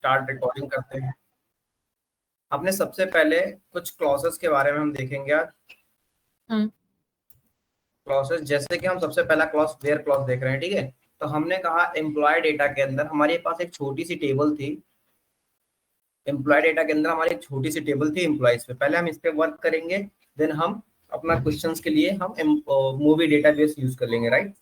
Start recording करते हैं। अपने सबसे पहले कुछ क्लॉसेस के बारे में हम देखेंगे आज। क्लॉसेस, जैसे कि हम सबसे पहला क्लॉस वेयर क्लॉज देख रहे हैं, ठीक है। तो हमने कहा एम्प्लॉय डेटा के अंदर हमारे पास एक छोटी सी टेबल थी। एम्प्लॉय डेटा के अंदर हमारी एक छोटी सी टेबल थी एम्प्लॉयज पे। पहले हम इस पे वर्क करेंगे, देन हम अपना क्वेश्चंस के लिए हम मूवी डेटाबेस यूज कर लेंगे, राइट।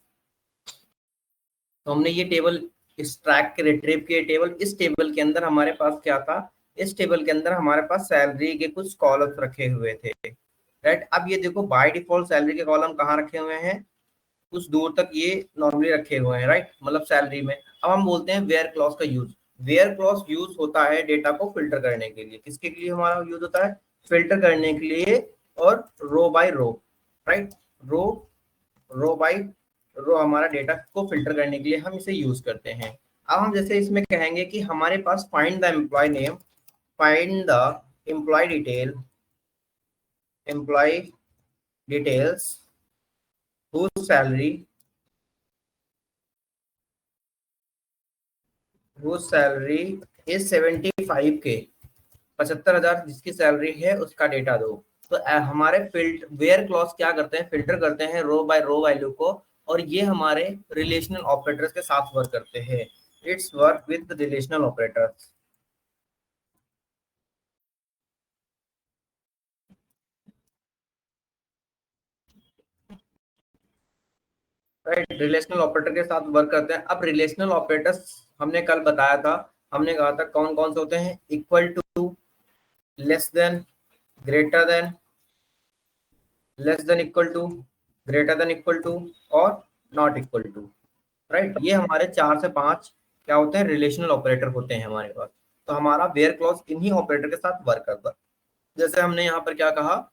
तो हमने ये टेबल इस ट्रैक के रिट्रीव किए टेबल। इस टेबल के अंदर हमारे पास क्या था, इस टेबल के अंदर हमारे पास सैलरी के कुछ कॉलम्स रखे हुए थे, राइट। अब ये देखो बाय डिफॉल्ट सैलरी के कॉलम कहाँ रखे हुए हैं, कुछ दूर तक ये नॉर्मली रखे हुए हैं, राइट, मतलब सैलरी में। अब हम बोलते हैं वेयर क्लॉज का यूज। वेयर क्लॉज यूज होता है डेटा को फिल्टर करने के लिए। किसके लिए हमारा यूज होता है, फिल्टर करने के लिए, और रो बाय रो, राइट। रो बाय रो हमारा डेटा को फिल्टर करने के लिए हम इसे यूज करते हैं। अब हम जैसे इसमें कहेंगे कि हमारे पास find the employee name, find the employee detail, employee details whose salary is 75K, 75,000 जिसकी सैलरी है उसका डेटा दो। तो हमारे वेयर क्लॉज क्या करते हैं, फिल्टर करते हैं रो बाय रो वैल्यू को, और ये हमारे रिलेशनल ऑपरेटर्स के साथ वर्क करते हैं। It's work with relational operators, right. Relational operator के साथ वर्क करते हैं। अब रिलेशनल ऑपरेटर्स हमने कल बताया था, हमने कहा था कौन कौन से होते हैं, equal to, less than, greater than, less than equal to, greater than equal to, और नॉट इक्वल टू, राइट। ये हमारे 4 से 5 क्या होते हैं, रिलेशनल ऑपरेटर होते हैं हमारे पास। तो हमारा वेयर क्लॉज इन्हीं ऑपरेटर के साथ वर्क करता है। जैसे हमने यहाँ पर क्या कहा,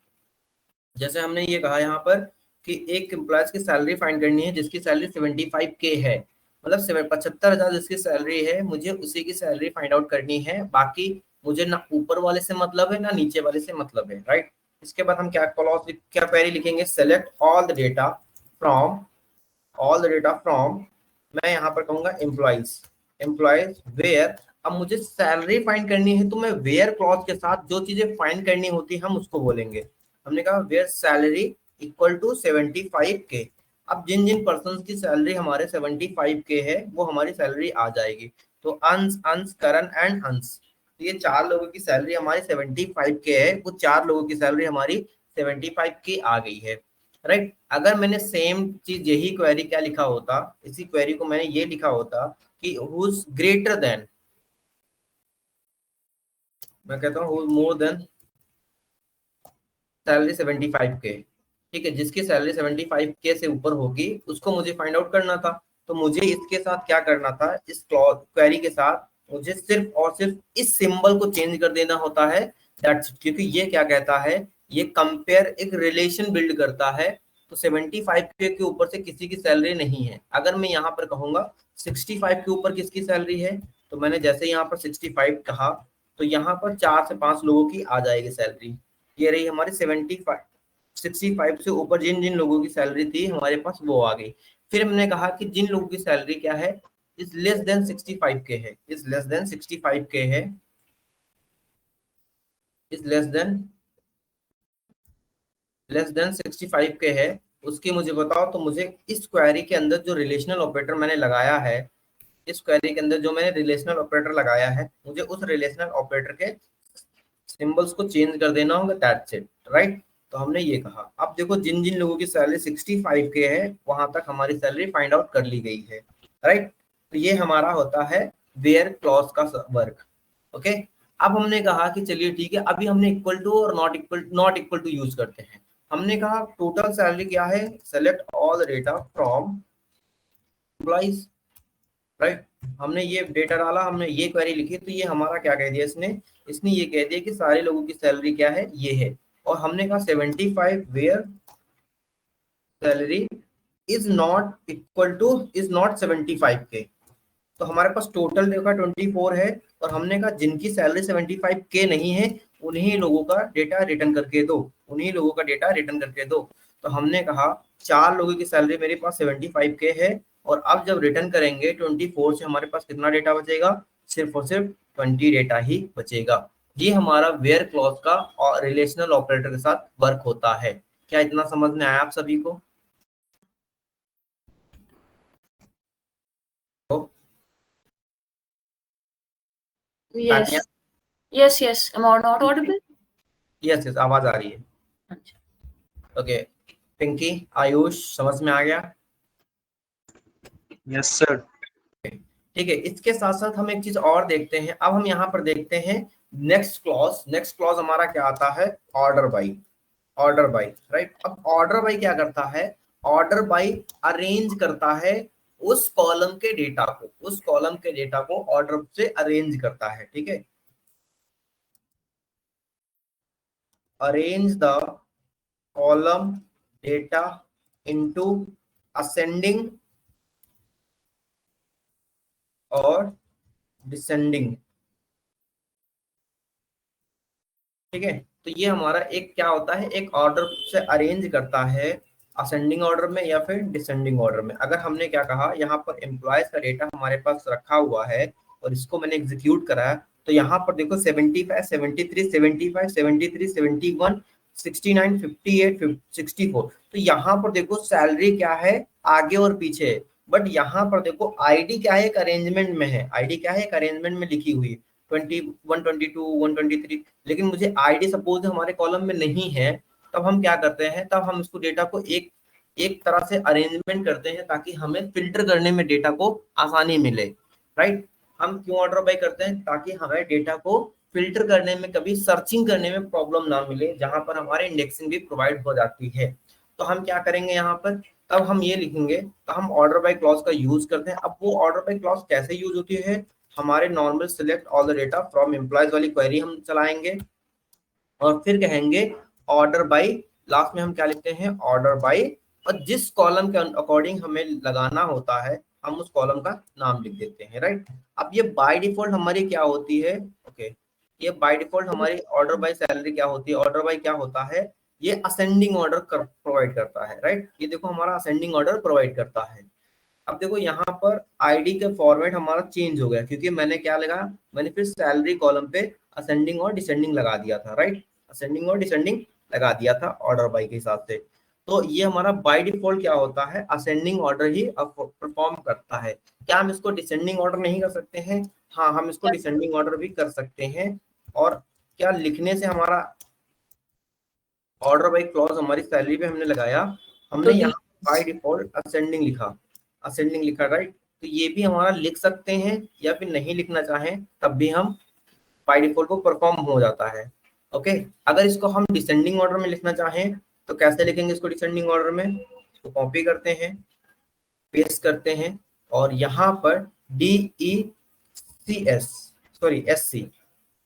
जैसे हमने ये कहा यहाँ पर कि एक एम्प्लॉयज की सैलरी फाइंड करनी है जिसकी सैलरी 75K है, मतलब 75,000 जिसकी सैलरी है, मुझे उसी की सैलरी फाइंड आउट करनी है। बाकी मुझे ना ऊपर वाले से मतलब है ना नीचे वाले से मतलब है, राइट। इसके बाद हम क्या क्लॉज, क्या क्वेरी लिखेंगे, select all the data from, मैं यहाँ पर कहूंगा एम्प्लॉयज वेयर। अब मुझे सैलरी फाइंड करनी है तो मैं वेयर क्लॉज के साथ जो चीजें फाइंड करनी होती है हम उसको बोलेंगे। हमने कहा where salary equal to 75K। अब जिन जिन पर्सन की सैलरी हमारे 75K है वो हमारी सैलरी आ जाएगी। तो अंश करण एंड अंश, तो ये 4 लोगों की सैलरी हमारी 75K है, वो 4 लोगों की सैलरी हमारी 75K आ गई है, राइट। अगर मैंने सेम चीज यही क्वेरी क्या लिखा होता, इसी क्वेरी को मैंने ये लिखा होता कि हुज ग्रेटर देन, मैं कहता हूँ मोर देन सैलरी 75K, ठीक है। जिसकी सैलरी 75K से ऊपर होगी उसको मुझे फाइंड आउट करना था। तो मुझे इसके साथ क्या करना था, इस क्वेरी के साथ मुझे सिर्फ और सिर्फ इस सिंबल को चेंज कर देना होता है, दैट्स, क्योंकि ये क्या कहता है, ये कंपेयर एक रिलेशन बिल्ड करता है। तो 75K के ऊपर से किसी की सैलरी नहीं है। अगर मैं यहाँ पर कहूंगा 65 के ऊपर किसकी सैलरी है, तो मैंने जैसे यहाँ पर 65 कहा तो यहाँ पर 4 से 5 लोगों की आ जाएगी सैलरी। ये रही हमारी 65 से ऊपर जिन जिन लोगों की सैलरी थी हमारे पास वो आ गई। फिर हमने कहा कि जिन लोगों की सैलरी क्या है, इज लेस देन 65K है, इज लेस देन 65K है, इज लेस देन 65K है, उसकी मुझे बताओ। तो मुझे इस क्वेरी के अंदर जो रिलेशनल ऑपरेटर मैंने लगाया है, इस क्वेरी के अंदर जो मैंने रिलेशनल ऑपरेटर लगाया है, मुझे उस रिलेशनल ऑपरेटर के सिंबल्स को चेंज कर देना होगा, दैट्स इट, राइट। तो हमने ये कहा। अब देखो जिन जिन लोगों की सैलरी 65K है वहां तक हमारी सैलरी फाइंड आउट कर ली गई है, राइट। तो ये हमारा होता है वेयर क्लॉज का वर्क, ओके। अब हमने कहा कि चलिए ठीक है, अभी हमने इक्वल टू और नॉट इक्वल टू यूज करते हैं। हमने कहा टोटल सैलरी क्या है, select all data from employees, right. हमने ये डेटा डाला, हमने ये क्वेरी लिखी, तो ये हमारा क्या कह दिया इसने, इसने ये कह दिया कि सारे लोगों की सैलरी क्या है, ये है। और हमने कहा 75 where salary is not 75K। तो हमारे पास टोटल देखा 24 है, और हमने कहा जिनकी सैलरी 75K नहीं है उन्हीं लोगों का डेटा रिटर्न करके दो, उन्हीं लोगों का डेटा रिटर्न करके दो। तो हमने कहा 4 लोगों की सैलरी मेरे पास 75K है, और अब जब रिटर्न करेंगे 24 से हमारे पास कितना डेटा बचेगा, सिर्फ और सिर्फ 20 डेटा ही बचेगा। ये हमारा वेयर क्लॉज का और रिलेशनल ऑपरेटर के साथ वर्क होता है। क्या इतना समझ में आया आप सभी को? Yes. Yes, yes. Am I not audible? Yes yes, आवाज आ रही है। ओके, पिंकी, आयुष, समझ में आ गया? Yes sir. ठीक है, इसके साथ साथ हम एक चीज और देखते हैं। अब हम यहाँ पर देखते हैं नेक्स्ट क्लॉज। नेक्स्ट क्लॉज हमारा क्या आता है? Order by. Order by, right. अब ऑर्डर बाई क्या करता है? ऑर्डर बाई अरेंज करता है उस कॉलम के डेटा को, उस कॉलम के डेटा को ऑर्डर से अरेंज करता है। ठीक है, arrange the column data into ascending और डिसेंडिंग। ठीक है, तो ये हमारा एक क्या होता है, एक ऑर्डर से अरेंज करता है असेंडिंग ऑर्डर में या फिर डिसेंडिंग ऑर्डर में। अगर हमने क्या कहा, यहाँ पर एम्प्लॉयज का डेटा हमारे पास रखा हुआ है और इसको मैंने एग्जीक्यूट कराया, तो यहाँ पर देखो 75, 73, 75, 73, 71, 69, 58, 64। तो यहाँ पर देखो सैलरी क्या है, आगे और पीछे है। बट यहाँ पर देखो आईडी क्या है, एक अरेंजमेंट में है। आईडी क्या है, एक अरेंजमेंट में लिखी हुई है 20, 122, 123। लेकिन मुझे आईडी सपोज हमारे कॉलम में नहीं है, तब हम क्या करते हैं, तब हम इसको डेटा को एक एक तरह से अरेंजमेंट करते हैं ताकि हमें फिल्टर करने में डेटा को आसानी मिले, राइट। हम क्यों ऑर्डर बाय करते हैं? ताकि हमें डेटा को फिल्टर करने में, कभी सर्चिंग करने में प्रॉब्लम ना मिले, जहां पर हमारे इंडेक्सिंग भी प्रोवाइड हो जाती है। तो हम क्या करेंगे यहाँ पर, तब हम ये लिखेंगे, तो हम ऑर्डर बाय क्लॉज का यूज करते हैं। अब वो ऑर्डर बाय क्लॉज कैसे यूज होती है? हमारे normal select all the data from employees वाली क्वेरी हम चलाएंगे और फिर कहेंगे ऑर्डर बाय। लास्ट में हम क्या लिखते हैं? ऑर्डर बाय, और जिस कॉलम के अकॉर्डिंग हमें लगाना होता है हम उस कॉलम का नाम लिख देते हैं, राइट। अब ये बाय डिफॉल्ट हमारी क्या होती है? ओके, ये बाय डिफॉल्ट हमारी ऑर्डर बाय सैलरी क्या होती है? ऑर्डर बाय क्या होता है? ये असेंडिंग ऑर्डर प्रोवाइड करता है, राइट। ये देखो हमारा असेंडिंग ऑर्डर प्रोवाइड करता है। अब देखो यहाँ पर आईडी का फॉर्मेट हमारा चेंज हो गया, क्योंकि मैंने क्या लगा, मैंने फिर सैलरी कॉलम पे असेंडिंग और डिसेंडिंग लगा दिया था, राइट। असेंडिंग और डिसेंडिंग लगा दिया था ऑर्डर बाय के हिसाब से। तो ये हमारा बाय डिफॉल्ट क्या होता है? असेंडिंग ऑर्डर ही परफॉर्म करता है। क्या हम इसको डिसेंडिंग ऑर्डर नहीं कर सकते हैं? हाँ, हम इसको डिसेंडिंग ऑर्डर भी कर सकते हैं। और क्या लिखने से हमारा ऑर्डर बाय क्लॉज हमारी सैलरी पे हमने लगाया, हमने यहाँ बाय डिफॉल्ट असेंडिंग लिखा, असेंडिंग लिखा, राइट। तो ये भी हमारा लिख सकते हैं, या फिर नहीं लिखना चाहें तब भी हम बाय डिफॉल्ट को परफॉर्म हो जाता है। ओके, अगर इसको हम डिसेंडिंग ऑर्डर में लिखना चाहें तो कैसे लिखेंगे इसको? डिसेंडिंग ऑर्डर में इसको कॉपी करते हैं, पेस्ट करते हैं, और यहाँ पर DECS, सॉरी SC,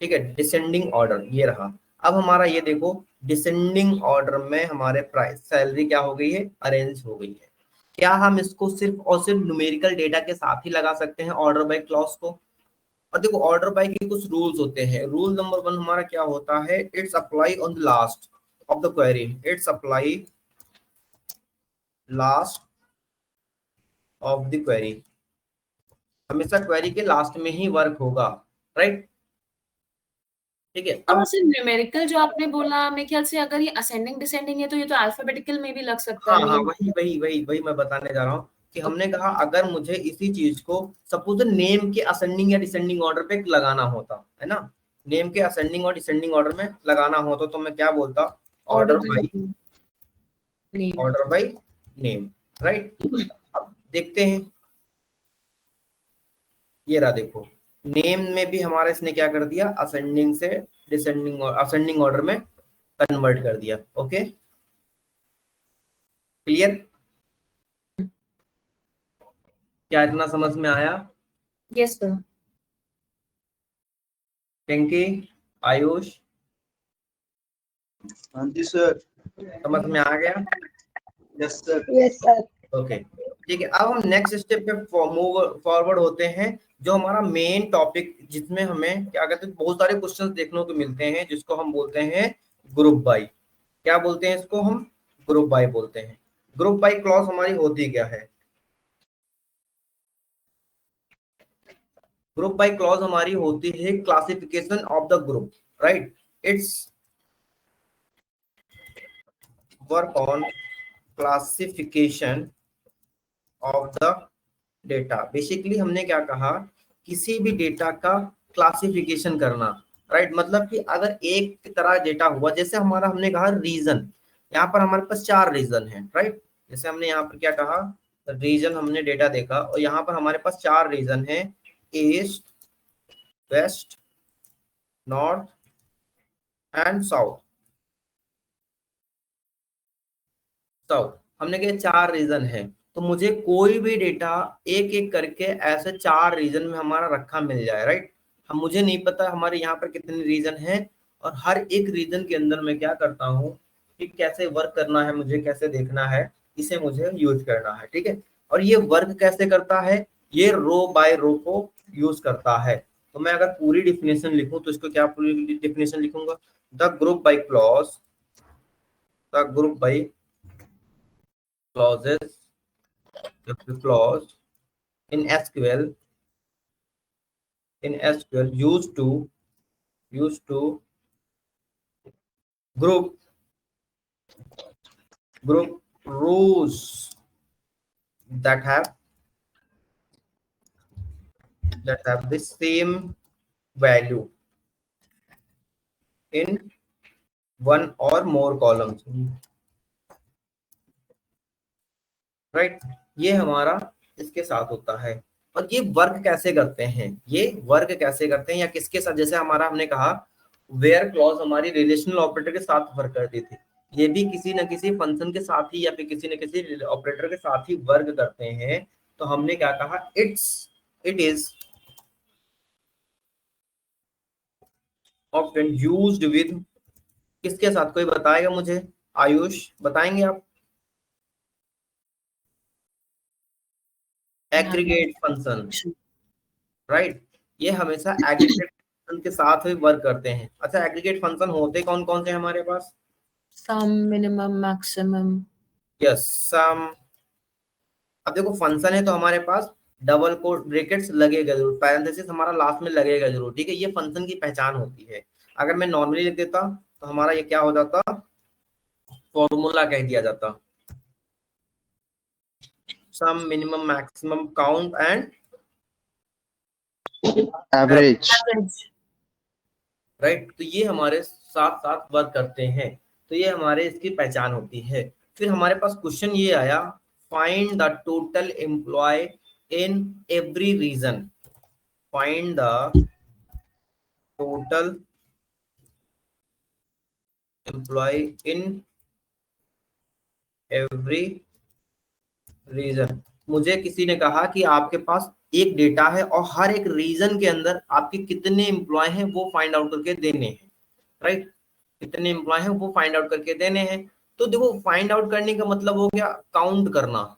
ठीक है, डिसेंडिंग ऑर्डर ये रहा। अब हमारा ये देखो डिसेंडिंग ऑर्डर में हमारे प्राइस सैलरी क्या हो गई है? अरेंज हो गई है। क्या हम इसको सिर्फ और सिर्फ न्यूमेरिकल डेटा के साथ ही लगा सकते हैं ऑर्डर बाय क्लॉज को? और देखो ऑर्डर बाय के कुछ रूल्स होते हैं। रूल नंबर 1 हमारा क्या होता है? It's apply on the last of the query. It's apply last of the query, हमेशा क्वेरी के लास्ट में ही वर्क होगा, राइट। ठीक है, अब सिर्फ न्यूमेरिकल जो आपने बोला, मेरे ख्याल से अगर ये असेंडिंग डिसेंडिंग है तो ये तो अल्फाबेटिकल में भी लग सकता हाँ है। हाँ, वही मैं बताने जा रहा हूँ कि हमने कहा अगर मुझे इसी चीज को सपोज नेम के असेंडिंग या डिसेंडिंग ऑर्डर पे लगाना होता है ना, नेम के असेंडिंग और डिसेंडिंग ऑर्डर में लगाना होता तो मैं क्या बोलता? Order by name. Order by name, right. अब देखते हैं, ये रहा देखो, नेम में भी हमारा इसने क्या कर दिया? असेंडिंग से डिसेंडिंग और असेंडिंग ऑर्डर में कन्वर्ट कर दिया। Okay, clear? क्या इतना समझ में आया? Yes sir. पिंकी, आयुष, हाँ जी सर। समझ में आ गया? Yes sir. Yes sir. Okay, ठीक है। अब हम नेक्स्ट स्टेप पे मूव फॉरवर्ड होते हैं, जो हमारा मेन टॉपिक, जिसमें हमें क्या कहते हैं, बहुत सारे क्वेश्चंस देखने को मिलते हैं, जिसको हम बोलते हैं ग्रुप बाई। क्या बोलते हैं इसको? हम ग्रुप बाई बोलते हैं। ग्रुप बाई क्लॉज हमारी होती क्या है? ग्रुप बाय क्लॉज हमारी होती है classification of the group, right. It's work on classification of the data. Basically हमने क्या कहा, किसी भी डेटा का क्लासिफिकेशन करना, राइट। मतलब कि अगर एक तरह डेटा हुआ, जैसे हमारा हमने कहा रीजन, यहाँ पर हमारे पास 4 रीजन है, राइट। जैसे हमने यहाँ पर क्या कहा, रीजन हमने डेटा देखा और यहाँ पर हमारे पास 4 रीजन है, east, west, north and south. हमने कहा 4 रीजन है, तो मुझे कोई भी डेटा एक एक करके ऐसे 4 रीजन में हमारा रखा मिल जाए, राइट। हम मुझे नहीं पता हमारे यहाँ पर कितने रीजन है और हर एक रीजन के अंदर मैं क्या करता हूँ कि कैसे वर्क करना है, मुझे कैसे देखना है, इसे मुझे यूज करना है, ठीक है। और ये वर्क कैसे करता है, ये रो बाय रो को यूज करता है। तो मैं अगर पूरी डिफिनेशन लिखूं तो इसको क्या पूरी डिफिनेशन लिखूंगा, the group by clause, the group by clauses, the clause in SQL used to group rows that have the same value in one or more columns, right. ये हमारा इसके साथ होता है। और ये वर्क कैसे करते हैं, या किसके साथ, जैसे हमारा हमने कहा वेयर क्लॉज हमारी रिलेशनल ऑपरेटर के साथ वर्क करती थी, ये भी किसी न किसी फंक्शन के साथ ही या फिर किसी न किसी ऑपरेटर के साथ ही वर्क करते हैं। तो हमने क्या कहा, it is often used with, किसके साथ, कोई बताएगा मुझे, आयुष बताएंगे आप, एग्रीगेट फंक्शन, राइट। ये हमेशा एग्रीगेट फंक्शन के साथ ही वर्क करते हैं। अच्छा, एग्रीगेट फंक्शन होते कौन कौन से हमारे पास, सम, मिनिमम, मैक्सिमम, यस सम। अब देखो फंक्शन है तो हमारे पास डबल कोट ब्रैकेट्स लगेगा जरूर, पैरेंथेसिस हमारा लास्ट में लगेगा जरूर, ठीक है। ये फंक्शन की पहचान होती है। अगर मैं नॉर्मली लिख देता तो हमारा ये क्या हो जाता, फॉर्मूला कह दिया जाता, sum, minimum, maximum, count and Average. Right. तो ये हमारे साथ साथ वर्क करते हैं, तो ये हमारे इसकी पहचान होती है। फिर हमारे पास क्वेश्चन ये आया, find the total employ in every region, find the total employ in every region. मुझे किसी ने कहा कि आपके पास एक डेटा है और हर एक रीजन के अंदर आपके कितने एम्प्लॉय हैं वो फाइंड आउट करके देने हैं, राइट। कितने एम्प्लॉय हैं वो फाइंड आउट करके देने हैं। तो देखो फाइंड आउट करने का मतलब हो गया काउंट करना,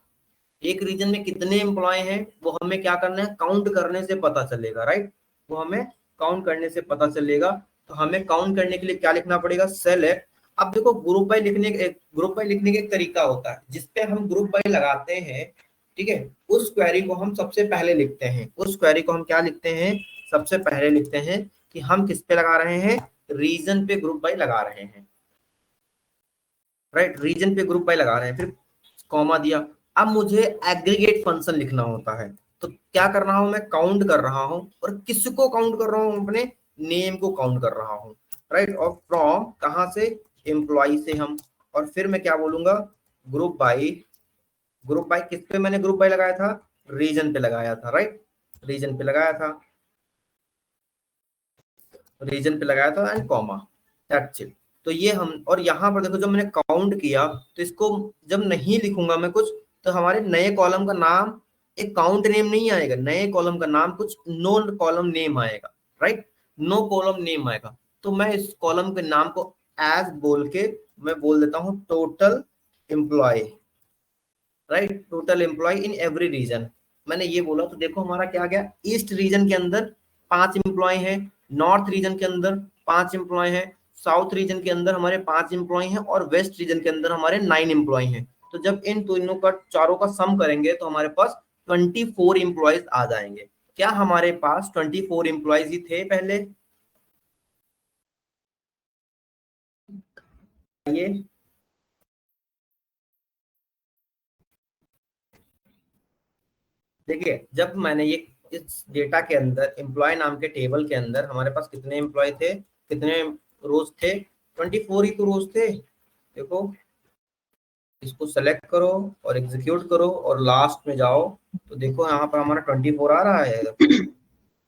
एक रीजन में कितने एम्प्लॉय हैं वो हमें क्या करना है, काउंट करने से पता चलेगा, राइट। वो हमें काउंट करने से पता चलेगा। तो हमें काउंट करने के लिए क्या लिखना पड़ेगा, सेलेक्ट। अब देखो ग्रुप बाय लिखने का एक तरीका होता है जिसपे हम ग्रुप बाय लगाते हैं, ठीक है। उस क्वेरी को हम सबसे पहले लिखते हैं, उस क्वेरी को हम क्या लिखते हैं, सबसे पहले लिखते हैं कि हम किस पे लगा रहे हैं, रीजन पे ग्रुप बाय लगा रहे हैं, राइट। रीजन पे ग्रुप बाय लगा रहे हैं, फिर कॉमा दिया। अब मुझे एग्रीगेट फंक्शन लिखना होता है, तो क्या कर रहा हूं, मैं काउंट कर रहा हूं। और किसको काउंट कर रहा हूं, अपने नेम को काउंट कर रहा हूं, राइट। और फ्रॉम कहां से, एम्प्लॉय से हम। और फिर मैं क्या बोलूंगा, ग्रुप बाय किस पे मैंने ग्रुप बाय लगाया था, रीजन पे लगाया था, राइट। रीजन पे लगाया था, एंड कॉमा, दैट्स इट। तो ये हम, और यहाँ पर देखो जब मैंने काउंट किया तो इसको जब नहीं लिखूंगा मैं कुछ, तो हमारे नए कॉलम का नाम एक काउंट नेम नहीं आएगा, नए कॉलम का नाम कुछ नो कॉलम नेम आएगा, राइट। नो कॉलम नेम आएगा। तो मैं इस कॉलम के नाम को एज बोल के मैं बोल देता हूँ total employ, right. Total employ in every region, मैंने ये बोला। तो देखो हमारा क्या गया, ईस्ट रीजन के अंदर 5 एम्प्लॉय हैं, नॉर्थ रीजन के अंदर 5 एम्प्लॉय हैं, साउथ रीजन के अंदर हमारे 5 एम्प्लॉय हैं और वेस्ट रीजन के अंदर हमारे 9 एम्प्लॉय हैं। तो जब इन तीनों का चारों का सम करेंगे तो हमारे पास 24 एम्प्लॉयज आ जाएंगे। क्या हमारे पास 24 एम्प्लॉयज ही थे पहले? ये देखिए, जब मैंने ये इस डेटा के अंदर एम्प्लॉय नाम के टेबल के अंदर हमारे पास कितने एम्प्लॉय थे, कितने रोज थे? 24 ही तो रोज थे। देखो, इसको सेलेक्ट करो और एग्जीक्यूट करो और लास्ट में जाओ तो देखो यहाँ पर हमारा 24 आ रहा है।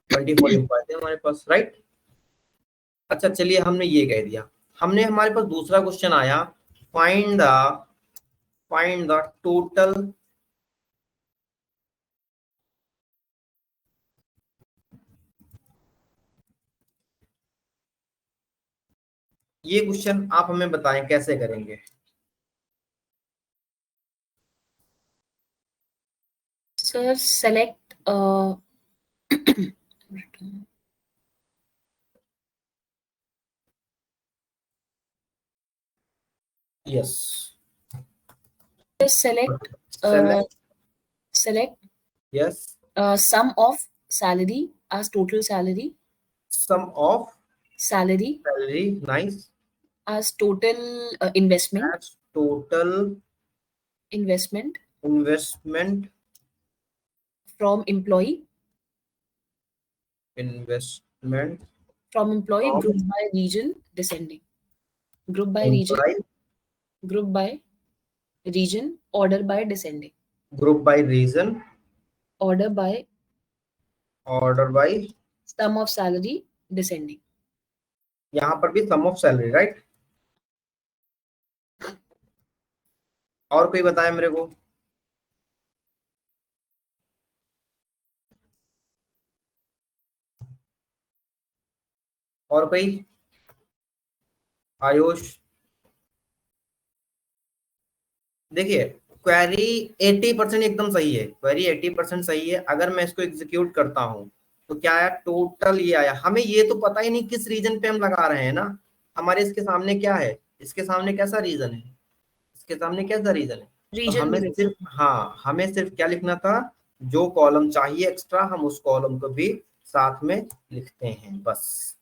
24 एम्प्लॉय थे हमारे पास, राइट। अच्छा चलिए, हमने ये कह दिया। हमने हमारे पास दूसरा क्वेश्चन आया, फाइंड द टोटल ये क्वेश्चन आप हमें बताएं कैसे करेंगे। Sir select yes, select yes, sum of salary as total salary, sum of salary salary, nice, as total investment, as total investment investment, from employee investment from employee From- group by region descending, group by region, employ, group by region, order by descending, group by region, order by order by, sum of salary descending. यहाँ पर भी सम of salary, right. और कोई बताए मेरे को? और कोई? आयुष, देखिए क्वेरी 80% एकदम सही है, क्वेरी 80% सही है। अगर मैं इसको एग्जीक्यूट करता हूँ तो क्या आया? टोटल ये आया। हमें ये तो पता ही नहीं किस रीजन पे हम लगा रहे हैं ना। हमारे इसके सामने क्या है? इसके सामने कैसा रीजन है? इसके सामने कैसा रीजन है? तो Region हमें भी सिर्फ, हाँ, हमें सिर्फ क्या लिखना था? जो कॉलम चाहिए एक्स्ट्रा हम उस कॉलम को भी साथ में लिखते हैं, बस।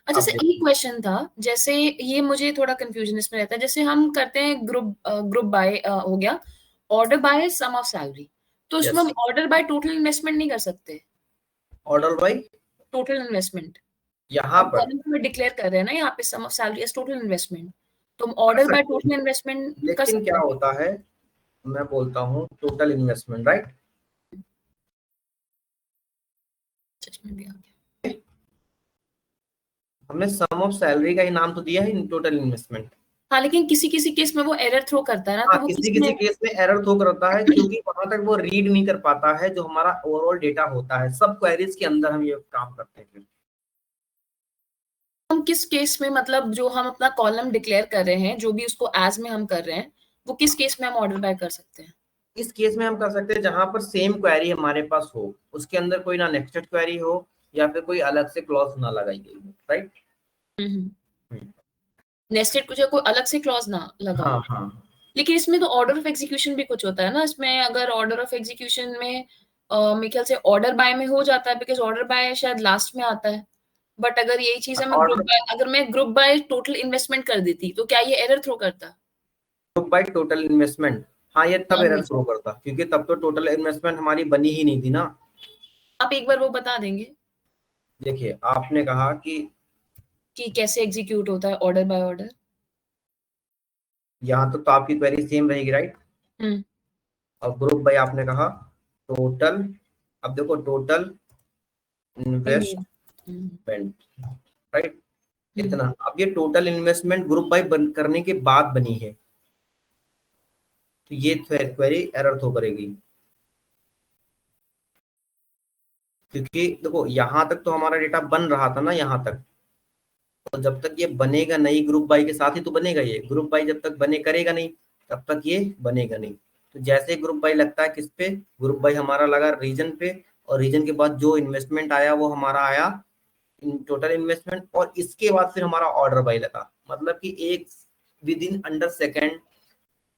अच्छा अब सर, एक क्वेश्चन था, जैसे ये मुझे थोड़ा कंफ्यूजन इसमें रहता है, जैसे हम करते हैं ग्रुप बाय हो गया, order by sum of salary, तो उसमें हम ऑर्डर बाय टोटल इन्वेस्टमेंट नहीं कर सकते? ऑर्डर बाय टोटल इन्वेस्टमेंट यहाँ पर कॉलम में डिक्लेयर कर रहे हैं ना यहाँ पे sum of salary as total investment, तो हम ऑर्डर बाय टोटल इन्वेस्टमेंट कर लेकिन सकते क्या हैं? होता है, मैं बोलता हूँ टोटल इन्वेस्टमेंट, राइट। जजमेंट भी आ गया। हमने सम ऑफ सैलरी का ही नाम तो दिया है टोटल इन्वेस्टमेंट। हाँ, लेकिन किसी किसी केस में वो एरर थ्रो करता है ना, हाँ, तो वो किसी किसमें किसी केस में एरर थ्रो करता है क्योंकि वहां तक वो रीड नहीं कर पाता है जो हमारा ओवरऑल डेटा होता है। सब क्वेरीज के अंदर हम ये काम करते हैं। हम किस केस में, मतलब जो हम अपना कॉलम डिक्लेयर कर रहे हैं, जो भी उसको एज में हम कर रहे हैं, वो किस केस में हम ऑर्डर बाय कर सकते हैं? इस केस में हम कर सकते हैं जहां पर सेम क्वेरी हमारे पास हो, उसके अंदर कोई ना नेक्स्टेड क्वेरी हो या फिर कोई अलग से क्लॉज ना लगाई गई हो, राइट। नेस्टेड कुछ कोई अलग से क्लॉज ना लगा। हाँ हाँ, लेकिन इसमें तो ऑर्डर ऑफ एग्जीक्यूशन भी कुछ होता है ना इसमें, अगर ऑर्डर ऑफ एग्जीक्यूशन में मेरे ख्याल से ऑर्डर बाय में हो जाता है, बिकॉज ऑर्डर बाय शायद लास्ट में आता है। बट अगर यही चीज है, मैं ग्रुप बाय, अगर मैं ग्रुप बाय टोटल इन्वेस्टमेंट कर देती तो क्या ये एरर थ्रो करता? ग्रुप बाय टोटल इन्वेस्टमेंट, हाँ, ये तब हाँ, एरर थ्रो करता क्योंकि तब तो टोटल इन्वेस्टमेंट हमारी बनी ही नहीं थी ना। आप एक बार वो बता देंगे देखिए, आपने कहा कि कैसे एग्जीक्यूट होता है ऑर्डर बाय ऑर्डर? यहाँ तो आपकी क्वेरी सेम रहेगी, राइट। और ग्रुप बाय आपने कहा टोटल, अब देखो टोटल इन्वेस्टमेंट, राइट, इतना। अब ये टोटल इन्वेस्टमेंट ग्रुप बाय करने के बाद बनी है, तो ये क्वेरी एरर थ्रो करेगी क्योंकि देखो यहाँ तक तो हमारा डेटा बन रहा था ना, यहाँ तक। तो जब तक ये बनेगा नहीं ग्रुप बाय के साथ ही तो बनेगा। ये ग्रुप बाय जब तक बने करेगा नहीं तब तक ये बनेगा नहीं। तो जैसे ग्रुप बाय लगता है किस पे? ग्रुप बाय हमारा लगा रीजन पे, और रीजन के बाद जो इन्वेस्टमेंट आया वो हमारा आया टोटल इन्वेस्टमेंट, और इसके बाद फिर हमारा ऑर्डर बाय लगा। मतलब कि एक with in under second,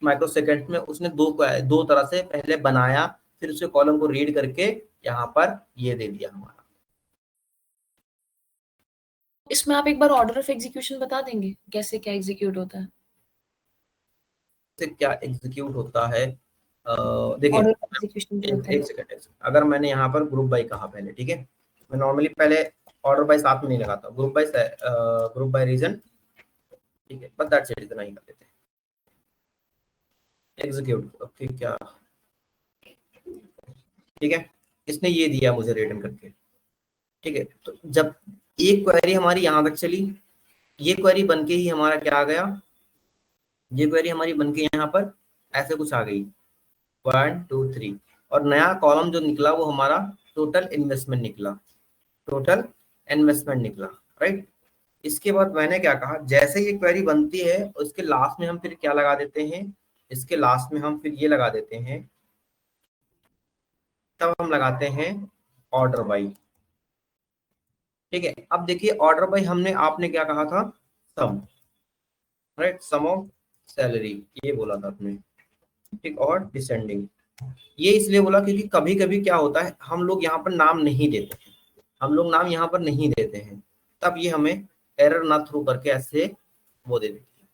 micro second में उसने दो तरह से पहले बनाया, फिर उसके कॉलम को रीड करके यहाँ पर ये दे दिया हमारा। इसमें आप एक बार ऑर्डर ऑफ एग्जीक्यूशन बता देंगे कैसे क्या एग्जीक्यूट होता है? क्या एग्जीक्यूट होता है, देखिए ऑर्डर ऑफ एग्जीक्यूशन जो होता है। एक सेकंड अगर मैंने यहाँ पर ग्रुप बाय कहा पहले, ठीक है, मैं नॉर्मली पहले ऑर्डर बाय साथ में नहीं लगाता, ग्रुप बाय रीजन, ठीक है, बस दैट्स इट, इतना ही कर देते हैं। एग्जीक्यूट, ओके, क्या ठीक है, इसने ये दिया मुझे रिटर्न करके, ठीक है। तो जब एक क्वेरी हमारी यहाँ तक चली, ये क्वेरी बनके ही हमारा क्या आ गया, ये क्वेरी हमारी बनके यहाँ पर ऐसे कुछ आ गई 1 2 3, और नया कॉलम जो निकला वो हमारा टोटल इन्वेस्टमेंट निकला, टोटल इन्वेस्टमेंट निकला, राइट। इसके बाद मैंने क्या कहा, जैसे ये क्वेरी बनती है उसके लास्ट में हम फिर क्या लगा देते हैं, इसके लास्ट में हम फिर ये लगा देते हैं, तब हम लगाते हैं ऑर्डर बाई, ठीक है। अब देखिए ऑर्डर बाई हमने, आपने क्या कहा था, सम, राइट, सम ऑफ सैलरी, ये बोला था आपने, ठीक, और डिसेंडिंग, ये इसलिए बोला क्योंकि कभी कभी क्या होता है हम लोग यहाँ पर नाम नहीं देते हैं, हम लोग नाम यहाँ पर नहीं देते हैं, तब ये हमें एरर ना थ्रू करके ऐसे वो दे देती है,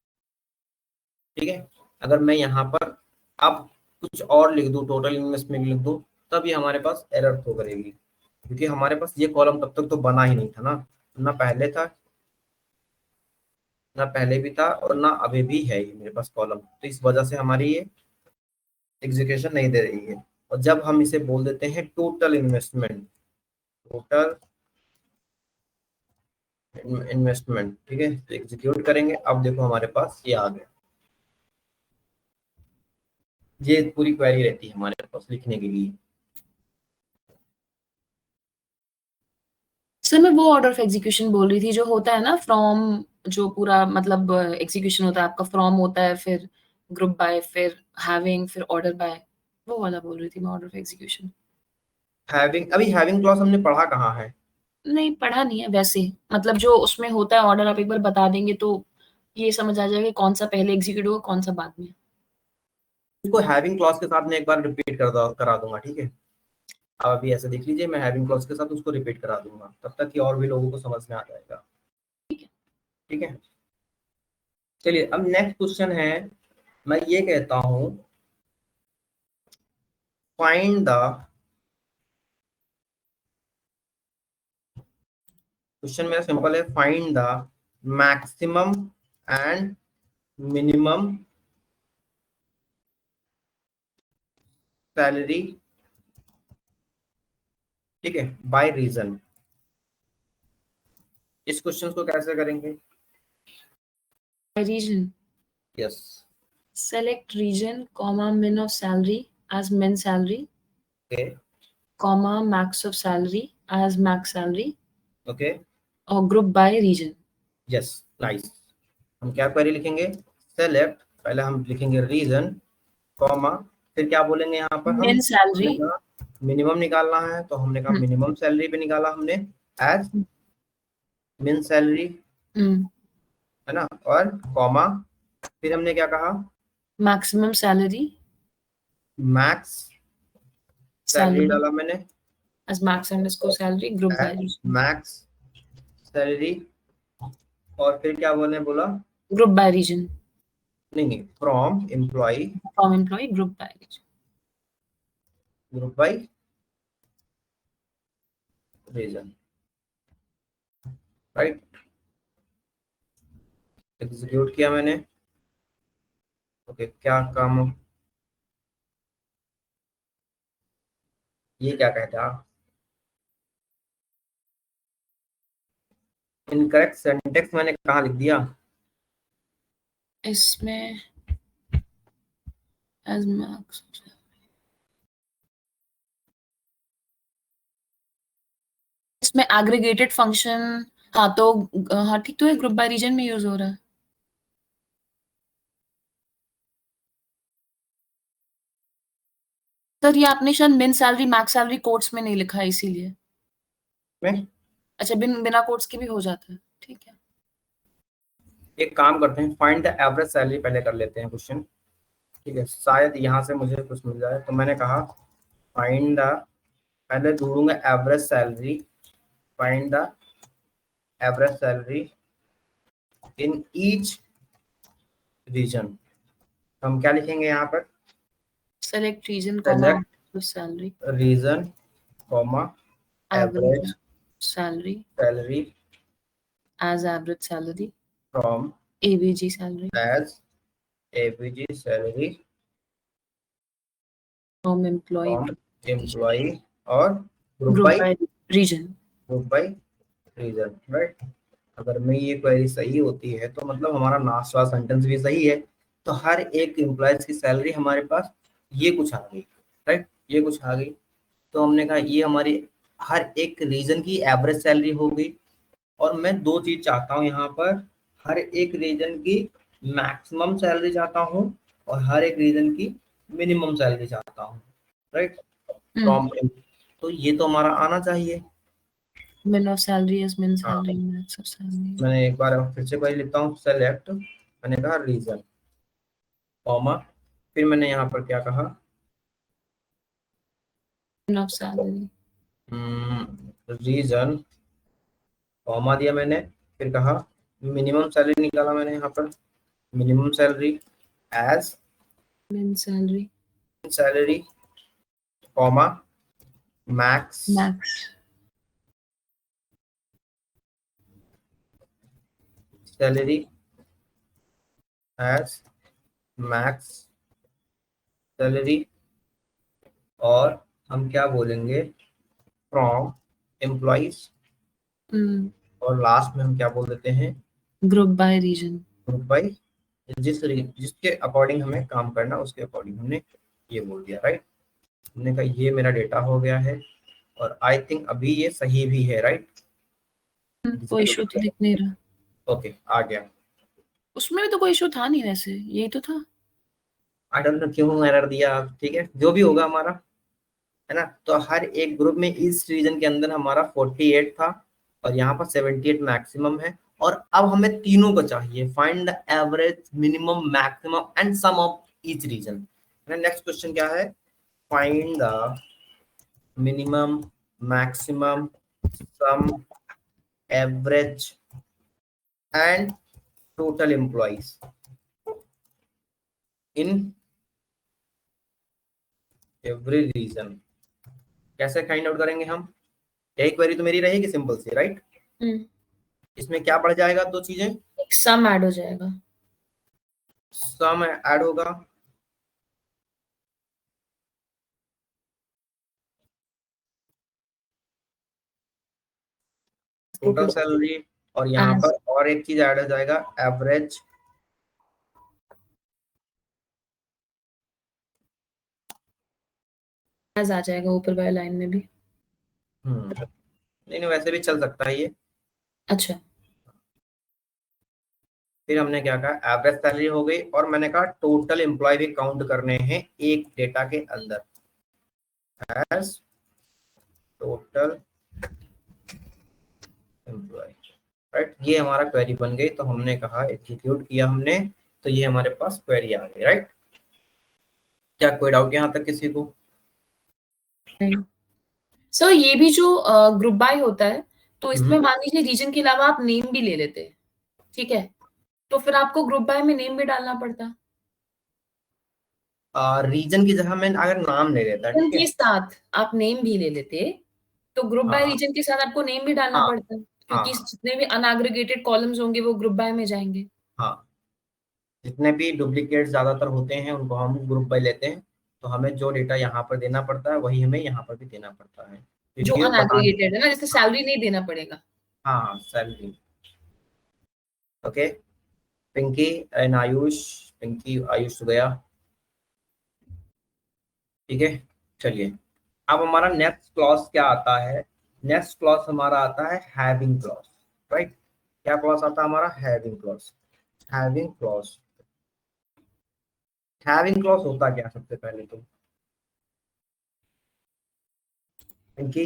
ठीक है। अगर मैं यहाँ पर अब कुछ और लिख दूं, टोटल इन्वेस्टमेंट लिख दूं, तब ये हमारे पास एरर थ्रो करेगी, क्योंकि हमारे पास ये कॉलम तब तक तो बना ही नहीं था ना, ना पहले था, ना पहले भी था, और ना अभी भी है ये मेरे पास कॉलम, तो इस वजह से हमारी ये एग्जीक्यूशन नहीं दे रही है। और जब हम इसे बोल देते हैं टोटल इन्वेस्टमेंट, टोटल इन्वेस्टमेंट, ठीक है, तो एग्जीक्यूट करेंगे, अब देखो हमारे पास ये आ गया, ये पूरी क्वेरी रहती है हमारे पास लिखने के लिए। सर मैं वो ऑर्डर ऑफ एग्जीक्यूशन बोल रही थी जो होता है ना फ्रॉम, जो पूरा मतलब एग्जीक्यूशन होता है आपका, फ्रॉम होता है, फिर ग्रुप बाय, फिर हैविंग, फिर ऑर्डर बाय, वो वाला बोल रही थी मैं ऑर्डर ऑफ एग्जीक्यूशन। हैविंग, अभी हैविंग क्लॉज हमने पढ़ा कहाँ है? नहीं पढ़ा नहीं है, वैसे मतलब जो उसमें होता है ऑर्डर, आप एक बार बता देंगे तो ये समझ आ जाएगा कौन सा पहले एग्जीक्यूट होगा कौन सा बाद में। इसको हैविंग क्लॉज के साथ मैं एक बार रिपीट करा दूंगा, ठीक है। आप अभी ऐसे देख लीजिए, मैं हैविंग क्लॉज के साथ उसको रिपीट करा दूंगा, तब तक कि और भी लोगों को समझ में आ जाएगा, ठीक है। चलिए अब नेक्स्ट क्वेश्चन है, मैं ये कहता हूं, फाइंड द, क्वेश्चन मेरा सिंपल है, find the maximum and minimum salary, ठीक है, बाय रीजन। इस क्वेश्चन को कैसे करेंगे? Region, yes, select region comma min of salary as min salary, okay, comma max of salary as max salary, okay, और group by region। Yes, nice. हम क्या query लिखेंगे, सेलेक्ट, पहले हम लिखेंगे रीजन, कॉमा, फिर क्या बोलेंगे यहाँ पर, हम min salary, मिनिमम निकालना है, तो हमने कहा मिनिमम सैलरी पे निकाला हमने एज मिन सैलरी, है ना, और कॉमा, फिर हमने क्या कहा, maximum salary मैक्स सैलरी डाला मैंने as max underscore salary group by region, max salary, और फिर क्या बोलने बोला, group by region, नहीं, from employ from employee group by region। Group by region, right, execute किया मैंने, ओके, क्या काम, ये क्या कहते हैं आप, इनकरेक्ट सिंटेक्स मैंने कहाँ लिख दिया, इसमें as max, इसमें एग्रीगेटेड फंक्शन, हाँ तो हाँ ठीक तो है, ग्रुप बाय रीजन में यूज हो रहा है। सर ये आपने शायद मिन सैलरी मैक्स सैलरी कोट्स में नहीं लिखा है इसीलिए। में अच्छा बिना कोट्स के भी हो जाता है, ठीक है। एक काम करते हैं, फाइंड द एवरेज सैलरी पहले कर लेते हैं क्वेश्चन, ठीक है, शायद यहाँ से मुझे कुछ मिल जाए। तो मैंने कहा फाइंड द पहले ढूंढूंगा average salary, find the average salary in each region. हम क्या लिखेंगे यहाँ पर? Select region select salary, region comma average salary salary as average salary, from AVG salary, as average salary from employee from to employee और group group by by region. Region, right. अगर मैं ये query सही होती है तो मतलब हमारा लास्ट वाला सेंटेंस भी सही है। तो हर एक एम्प्लॉयज की सैलरी हमारे पास ये कुछ आ गई, राइट, ये कुछ आ गई। तो हमने कहा ये हमारी हर एक रीजन की एवरेज सैलरी हो गई। और मैं दो चीज चाहता हूँ यहाँ पर, हर एक रीजन की मैक्सिमम सैलरी चाहता हूँ और हर एक रीजन की मिनिमम सैलरी चाहता हूँ, राइट, फ्रॉम। तो ये तो हमारा आना चाहिए। Min of salary is min हाँ, salary, max of salary. मैंने एक बार फिर से क्वेरी लिखता हूँ, सेलेक्ट, मैंने कहा रीजन कॉमा, फिर मैंने यहाँ पर क्या कहा, Min of salary. Region comma दिया मैंने, फिर कहा मिनिमम सैलरी निकाला मैंने यहाँ पर, minimum salary as Min salary. Salary comma max Max. Salary as max salary. और हम क्या बोलेंगे, फ्रॉम एम्प्लॉइज। और लास्ट में हम क्या बोल देते हैं, Group by region. Group by, जिसके अकॉर्डिंग हमें काम करना उसके अकॉर्डिंग हमने ये बोल दिया, राइट। हमने कहा ये मेरा डेटा हो गया है और आई थिंक अभी ये सही भी है, राइट। कोई इशू तो दिख नहीं रहा। ओके, आ गया। उसमें भी तो कोई इशू था नहीं, वैसे यही तो था। आई डोंट नो क्यों एरर दिया, ठीक है, जो भी होगा हमारा, है ना। तो हर एक ग्रुप में इस रीजन के अंदर हमारा 48 था और यहाँ पर 78 मैक्सिमम है। और अब हमें तीनों को चाहिए, find the average, minimum, maximum and sum of each region. Next question क्या है, find the minimum, maximum, sum, average and total employees in every region. कैसे फाइंड आउट करेंगे हम? यही क्वेरी तो मेरी रहेगी सिंपल सी, राइट। इसमें क्या बढ़ जाएगा, दो चीजें, एक सम ऐड हो जाएगा, सम ऐड होगा टोटल सैलरी, और यहाँ पर और एक चीज ऐड हो जाएगा, एवरेज एज आ जाएगा ऊपर वाली लाइन में भी। नहीं, वैसे भी चल सकता है ये। अच्छा, फिर हमने क्या कहा, एवरेज सैलरी हो गई और मैंने कहा टोटल एम्प्लॉय भी काउंट करने हैं एक डेटा के अंदर, एज टोटल एम्प्लॉय, राइट। ये हमारा क्वेरी बन गई। तो हमने कहा एग्जीक्यूट किया हमने, तो ये हमारे पास क्वेरी आ गई, राइट। क्या कोई डाउट यहाँ तक किसी को? सर ये भी जो ग्रुप बाय होता है, तो इसमें मान लीजिए रीजन के अलावा आप नेम भी ले लेते हैं, ठीक है, तो फिर आपको ग्रुप बाय में नेम भी डालना पड़ता। रीजन की जगह मैं अगर नाम ले लेता, ठीक है, के साथ आप नेम भी ले लेते, तो ग्रुप बाय हाँ रीजन के साथ आपको नेम भी डालना हाँ पड़ता, क्योंकि हाँ जितने भी अनएग्रीगेटेड कॉलम्स होंगे वो ग्रुप बाय में जाएंगे। हाँ, जितने भी डुप्लीकेट ज्यादातर होते हैं उनको हम ग्रुप बाय लेते हैं। तो हमें जो डेटा यहाँ पर देना पड़ता है वही हमें यहाँ पर भी देना पड़ता है, जो क्योंकि पता नहीं। अनएग्रीगेटेड है ना, जैसे सैलरी नहीं देना पड़ेगा। हाँ, salary. Okay, Pinky and Ayush, Pinky Ayush तो गया, ठीक है। चलिए, अब हमारा नेक्स्ट क्लॉज क्या आता है, नेक्स्ट क्लॉज हमारा आता है हैविंग क्लॉज, राइट। क्या क्लॉज आता है हमारा, having clause. Having clause, having clause होता क्या सबसे पहले तो पिंकी?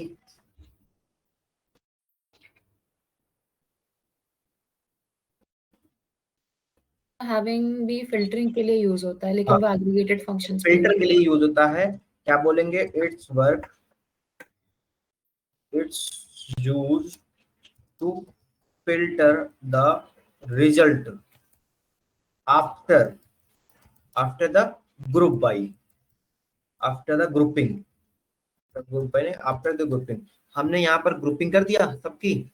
हैविंग भी फिल्टरिंग के लिए यूज होता है, लेकिन वो एग्रीगेटेड फंक्शंस पे फिल्टर के लिए यूज होता है। क्या बोलेंगे, it's work It's used to filter the result after the group by, after the grouping, group by after the grouping. हमने यहाँ पर ग्रुपिंग कर दिया सबकी,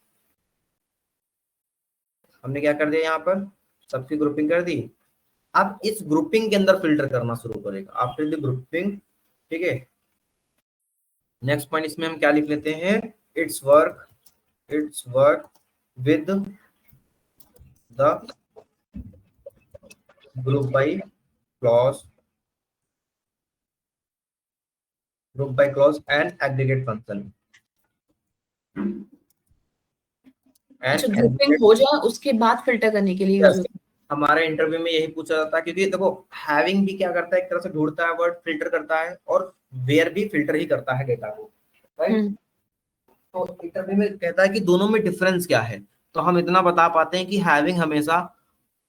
हमने क्या कर दिया यहाँ पर, सबकी ग्रुपिंग कर दी। अब इस ग्रुपिंग के अंदर फिल्टर करना शुरू करेगा आफ्टर द ग्रुपिंग, ठीक है। नेक्स्ट पॉइंट इसमें हम क्या लिख लेते हैं, it's work with the group by clause and aggregate function. अच्छा, ग्रुपिंग हो जाए उसके बाद फिल्टर करने के लिए यूज होता है। हमारे इंटरव्यू में यही पूछा जाता है, क्योंकि देखो हैविंग भी क्या करता है, एक तरह से ढूंढता है वर्ड, फिल्टर करता है, और वेयर भी फिल्टर ही करता है डेटा को, राइट। तो इंटरव्यू में कहता है कि दोनों में डिफरेंस क्या है, तो हम इतना बता पाते हैं कि हैविंग हमेशा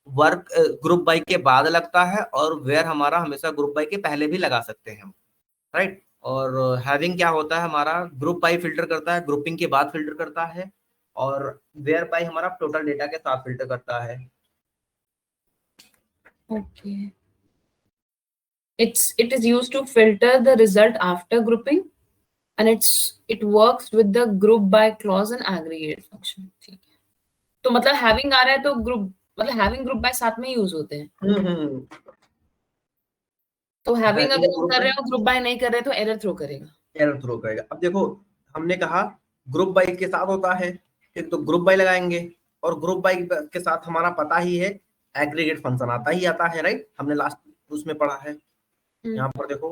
वर्क ग्रुप बाय के बाद लगता है, और वेयर हमारा हमेशा ग्रुप बाय के पहले भी लगा सकते हैं हम, राइट। और हैविंग क्या होता है, हमारा ग्रुप बाय फिल्टर करता है, ग्रुपिंग के बाद फिल्टर करता है, और वेयर बाय हमारा टोटल डेटा के साथ फिल्टर करता है। Okay. It is used to filter the result after grouping, and it works with the group by clause and aggregate function। ठीक है, तो मतलब having आ रहा है तो group, मतलब having group by साथ में यूज होते हैं। तो having अगर हम कर रहे हो, group by नहीं कर रहे तो एरर थ्रो करेगा। अब देखो हमने कहा ग्रुप बाय के साथ होता है, ठीक, तो ग्रुप बाय लगाएंगे, और ग्रुप बाय के साथ हमारा पता ही है एग्रीगेट फंक्शन आता है, राइट। हमने लास्ट उसमें पढ़ा है, यहाँ पर देखो,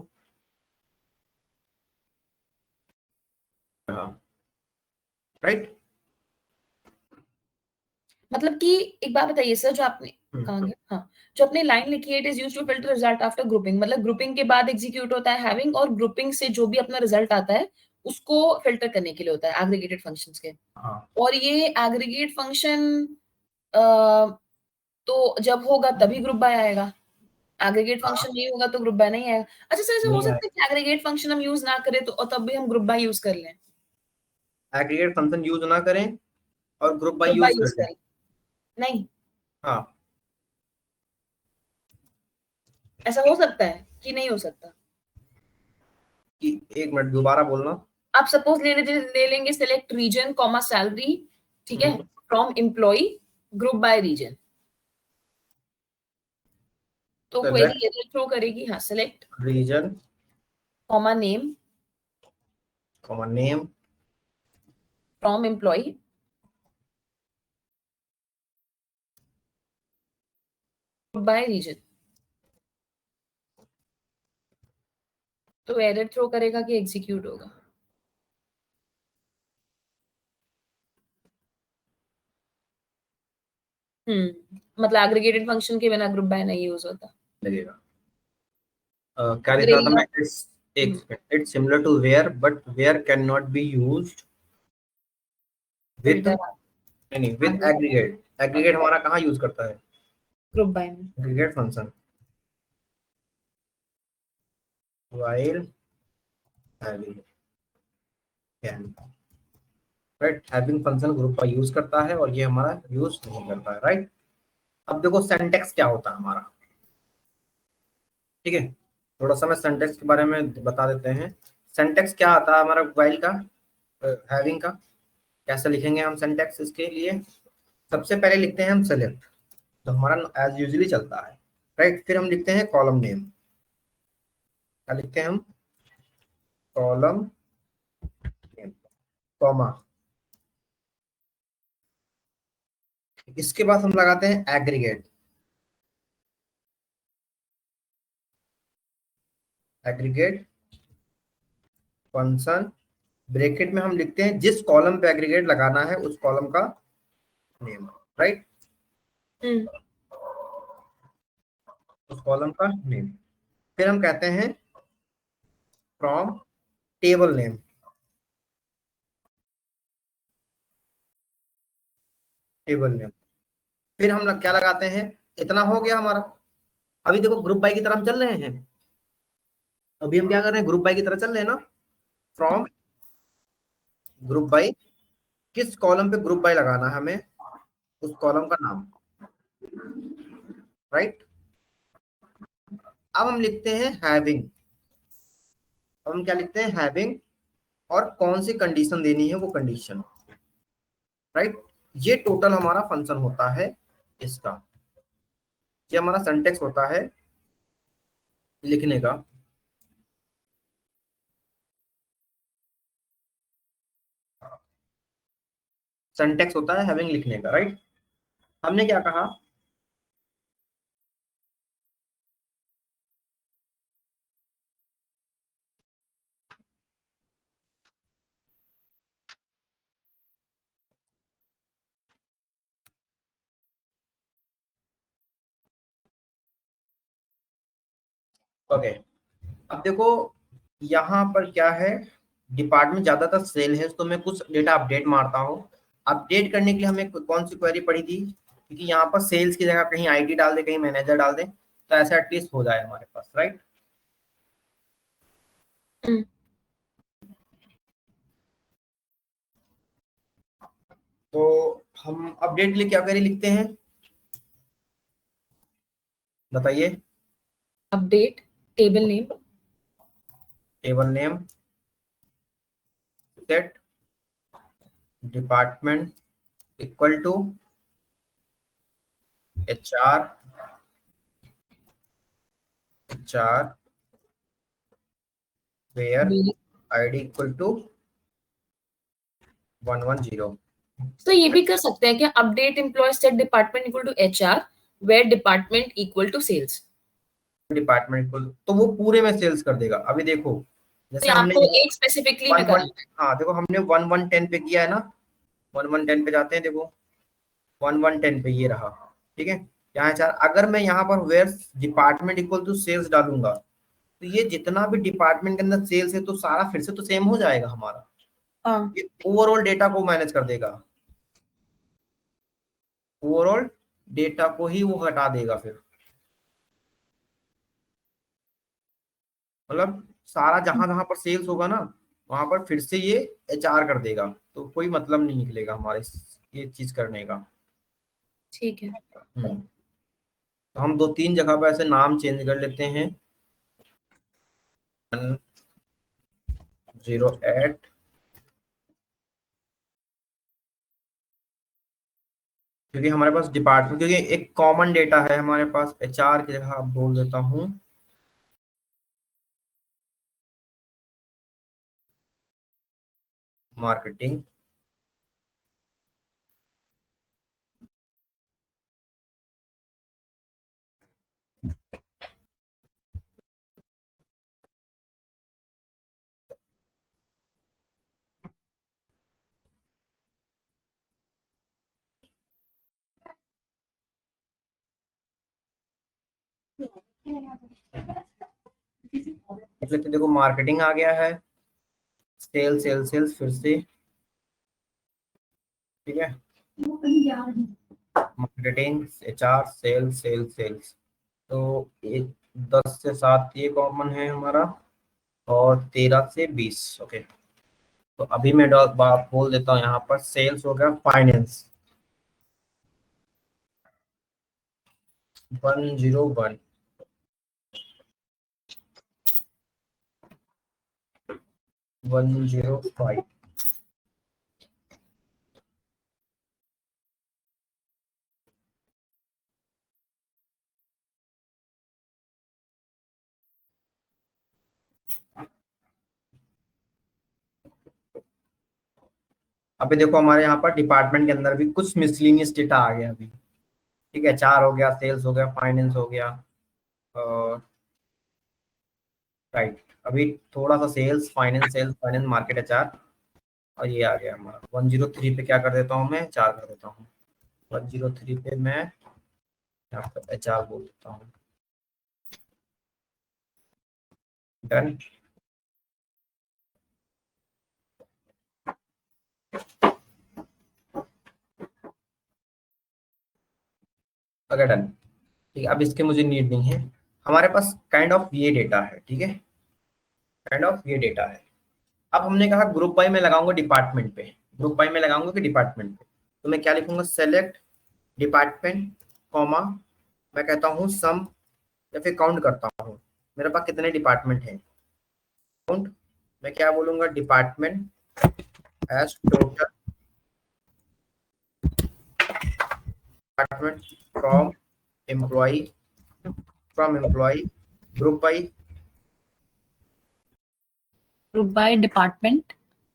राइट। मतलब कि एक बात बताइए सर, जो आपने कहा, हाँ, जो अपने लाइन लिखी है, it is used to filter result after grouping, मतलब ग्रुपिंग के बाद एग्जीक्यूट होता है हैविंग, और ग्रुपिंग से जो भी अपना रिजल्ट आता है उसको फिल्टर करने के लिए होता है एग्रीगेटेड फंक्शंस के। और ये एग्रीगेट फंक्शन तो जब होगा तभी ग्रुप बाय आएगा, एग्रीगेट फंक्शन नहीं होगा तो ग्रुप बाय नहीं आएगा। अच्छा सर, ऐसा हो सकता है कि एग्रीगेट फंक्शन हम यूज ना करें तो, और तब भी हम ग्रुप बाय यूज कर लें? एग्रीगेट फंक्शन यूज ना करें और ग्रुप बाय यूज करें? नहीं, हाँ, ऐसा हो सकता है कि नहीं हो सकता? एक मिनट दोबारा बोलना। आप सपोज ले लेंगे सेलेक्ट रीजन कॉमा सैलरी, ठीक है, from employ group by region, तो क्वेरी एरर थ्रो करेगी। हाँ, select region comma name from employ group by region, तो एरर थ्रो करेगा कि एग्जीक्यूट होगा। मतलब एग्रीगेटेड फंक्शन के बिना ग्रुप बाय नहीं यूज होता लगेगा। क्या लिख रहा था मैं, it's similar to where, but where can not be used with, नहीं, विद एग्रीगेट। एग्रीगेट हमारा कहाँ यूज करता है, ग्रुप बाय में, aggregate function, while having right. Having function group का यूज करता है, और ये हमारा यूज नहीं करता है, राइट। अब देखो सिंटैक्स क्या होता है हमारा, ठीक है, थोड़ा सा मैं सिंटैक्स के बारे में बता देते हैं। सिंटैक्स क्या आता है हमारा व्हाइल का, हैविंग का, कैसे लिखेंगे हम सिंटैक्स इसके लिए। सबसे पहले लिखते हैं हम सेलेक्ट, तो हमारा एज यूजुअली चलता है, राइट। फिर हम लिखते हैं कॉलम नेम, क्या लिखते हैं हम, कॉलम नेम, कॉमा, इसके बाद हम लगाते हैं एग्रीगेट, फंक्शन, ब्रैकेट में हम लिखते हैं जिस कॉलम पे एग्रीगेट लगाना है उस कॉलम का नेम, राइट, उस कॉलम का नेम। फिर हम कहते हैं फ्रॉम टेबल नेम, फिर हम क्या लगाते हैं, इतना हो गया हमारा। अभी देखो ग्रुप बाय की तरफ हम चल रहे हैं, अभी हम क्या कर रहे हैं, ग्रुप बाय की तरफ चल रहे हैं ना, फ्रॉम ग्रुप बाय, किस कॉलम पे ग्रुप बाय लगाना है हमें, उस कॉलम का नाम, राइट। अब हम लिखते हैं हैविंग, अब हम क्या लिखते हैं, हैविंग, और कौन सी कंडीशन देनी है वो कंडीशन, राइट। ये टोटल हमारा फंक्शन होता है इसका, ये हमारा सिंटेक्स होता है लिखने का। सिंटेक्स होता है हैविंग लिखने का, राइट। हमने क्या कहा, ओके। अब देखो यहाँ पर क्या है, डिपार्टमेंट ज्यादातर सेल है, तो मैं कुछ डेटा अपडेट मारता हूँ। अपडेट करने के लिए हमें कौन सी क्वेरी पड़ी थी, क्योंकि यहाँ पर सेल्स की जगह कहीं आईडी डाल दे, कहीं मैनेजर डाल दे, तो ऐसा एटलीस्ट हो जाए हमारे पास, राइट। तो हम अपडेट के लिए क्या क्वेरी लिखते हैं, बताइए। Update table name, table name set department equal to HR, HR where ID equal to 110। तो ये भी कर सकते हैं क्या, update employee set department equal to HR where department equal to sales. Department equal, तो वो पूरे में सेल्स कर देगा। अभी देखो तो जैसे यहाँ हमने तो एक स्पेसिफिकली में करना है। हाँ देखो हमने 1110 पे किया है ना, 1110 पे जाते हैं, देखो 1110 पे ये रहा, ठीक है। यहाँ चार, अगर मैं यहाँ पर where department equal to sales डालूंगा, तो ये जितना भी डिपार्टमेंट के अंदर सेल्स है तो सारा फिर से तो सेम हो जाएगा हमारा, हाँ ये ओवरऑल डेटा को मैनेज कर देगा, ओवरऑल डेटा को ही वो हटा देगा फिर, मतलब सारा जहां जहां पर सेल्स होगा ना, वहां पर फिर से ये HR कर देगा, तो कोई मतलब नहीं निकलेगा हमारे ये चीज करने का। ठीक है। तो हम 2-3 जगह पर ऐसे नाम चेंज कर लेते हैं, 108, क्योंकि हमारे पास डिपार्टमेंट, क्योंकि एक कॉमन डेटा है हमारे पास, HR की जगह आप बोल देता हूँ मार्केटिंग। इसलिए तो देखो मार्केटिंग आ गया है, सेल सेल सेल्स फिर से, ठीक है, marketing HR sale sale sales, तो एक 10 से 7 ये कॉमन है हमारा, और 13 से 20, ओके। तो अभी मैं बात बोल देता हूँ, यहाँ पर सेल्स हो गया फाइनेंस 101, 105, अभी देखो हमारे यहाँ पर डिपार्टमेंट के अंदर भी कुछ मिसलिनियस डेटा आ गया अभी, ठीक है। HR हो गया, सेल्स हो गया, फाइनेंस हो गया, और राइट, अभी थोड़ा सा सेल्स फाइनेंस मार्केट HR, और ये आ गया हमारा 103 पे क्या कर देता हूँ मैं, HR कर देता हूँ, 103 पे मैं यहाँ पर HR बोल देता हूँ, डन। अगर डन, ठीक है। अब इसके मुझे नीड नहीं है, हमारे पास काइंड ऑफ ये डेटा है, ठीक है, काइंड ऑफ ये डेटा है। अब हमने कहा ग्रुप बाई में लगाऊंगा डिपार्टमेंट पे, ग्रुप बाई में लगाऊंगा कि डिपार्टमेंट पे, तो मैं क्या लिखूंगा, सेलेक्ट डिपार्टमेंट कॉमा, मैं कहता हूँ सम, या फिर काउंट करता हूँ मेरे पास कितने डिपार्टमेंट हैं, काउंट, मैं क्या बोलूंगा, department as total department from employ, group by, group by department.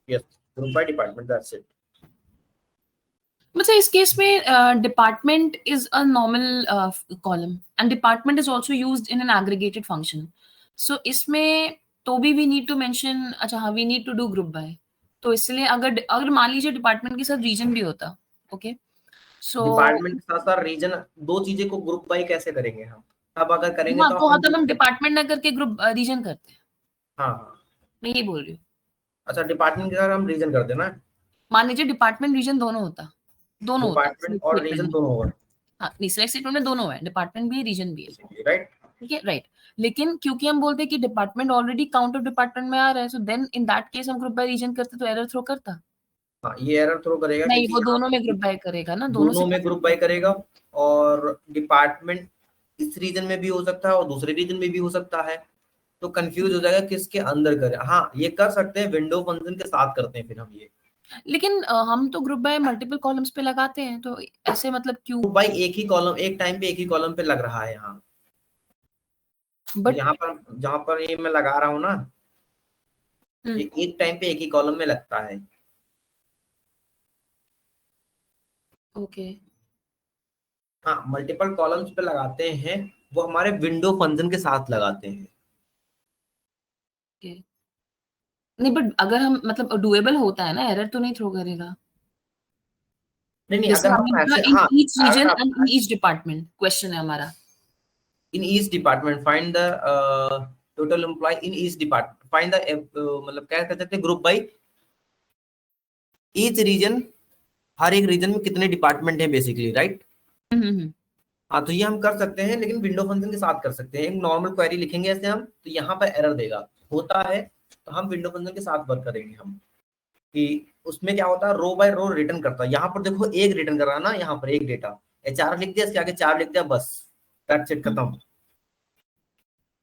Yes, group by department, that's it. मतलब इस केस में department is a normal column and department is also used in an aggregated function, so इसमें तो भी we need to mention, अच्छा हाँ, we need to do group by. तो इसलिए अगर अगर मान लीजिए डिपार्टमेंट के साथ रीजन भी होता, ओके, सो डिपार्टमेंट के साथ साथ रीजन, दो चीजें को ग्रुप बाई कैसे करेंगे हम, अब अगर करेंगे हाँ, तो तो हाँ, हम तब हम डिपार्टमेंट ना करके ग्रुप रीजन करते हैं। हाँ हाँ, मैं यही बोल रही हूँ। अच्छा डिपार्टमेंट के साथ हम रीजन कर देना, मान लीजिए डिपार्टमेंट रीजन दोनों होता, दोनों होता डिपार्टमेंट और रीजन दोनों होगा, हाँ, नहीं, सिलेक्ट स्टेटमेंट में दोनों है, डिपार्टमेंट भी है, रीजन भी है, राइट। ठीक है, राइट। लेकिन क्योंकि हम बोलते हैं कि department already count of department में आ रहा है, so then in that case हम ग्रुप बाय रीजन करते तो एरर थ्रो करता। हाँ, ये एरर थ्रो करेगा नहीं, क्योंकि वो यहाँ दोनों में ग्रुप बाय करेगा ना, दोनों से दोनों में ग्रुप बाई करेगा, और डिपार्टमेंट इस रीजन में भी हो सकता है और दूसरे रीजन में भी हो सकता है, तो कंफ्यूज हो जाएगा किसके अंदर करें। हाँ, ये कर सकते हैं, विंडो फंक्शन के साथ करते हैं फिर हम ये। लेकिन हम तो ग्रुप बाय मल्टीपल कॉलम्स पे लगाते हैं, तो ऐसे मतलब क्यों? ग्रुप बाई एक ही कॉलम, एक टाइम पे एक ही कॉलम पे लग रहा है यहाँ, तो बट यहाँ पर जहाँ पर ये मैं लगा रहा हूँ ना, ये एक टाइम पे एक ही कॉलम में लगता है। ओके, हाँ, मल्टीपल कॉलम्स पे लगाते हैं, वो हमारे विंडो फंक्शन के साथ लगाते हैं। ओके, नहीं, बट अगर हम मतलब डुएबल होता है ना, एरर तो नहीं थ्रो करेगा? नहीं नहीं, जैसे अगर हमने हम बोला ऐसे, इन हाँ, ईच रीजन अगर एंड आप इन ईच डिपार्टमेंट, क्वेश्चन है हमारा। In each department find the total employ in each department, find the मतलब क्या कह सकते हैं, ग्रुप बाई ईच रीजन, हर एक रीजन में कितने डिपार्टमेंट है बेसिकली, राइट। हम्म। हाँ, तो ये हम कर सकते हैं, लेकिन विंडो फंक्शन के साथ कर सकते हैं। एक नॉर्मल क्वेरी लिखेंगे ऐसे हम, तो यहाँ पर एरर देगा, होता है, तो हम विंडो फंक्शन के साथ वर्क करेंगे हम, कि उसमें क्या होता है, रो बाय रो रिटर्न करता है। यहाँ पर देखो एक रिटर्न कर रहा है ना, यहाँ पर एक डेटा HR लिख दिया, इसके आगे 4 लिख दिया, बस दैट्स इट, खत्म।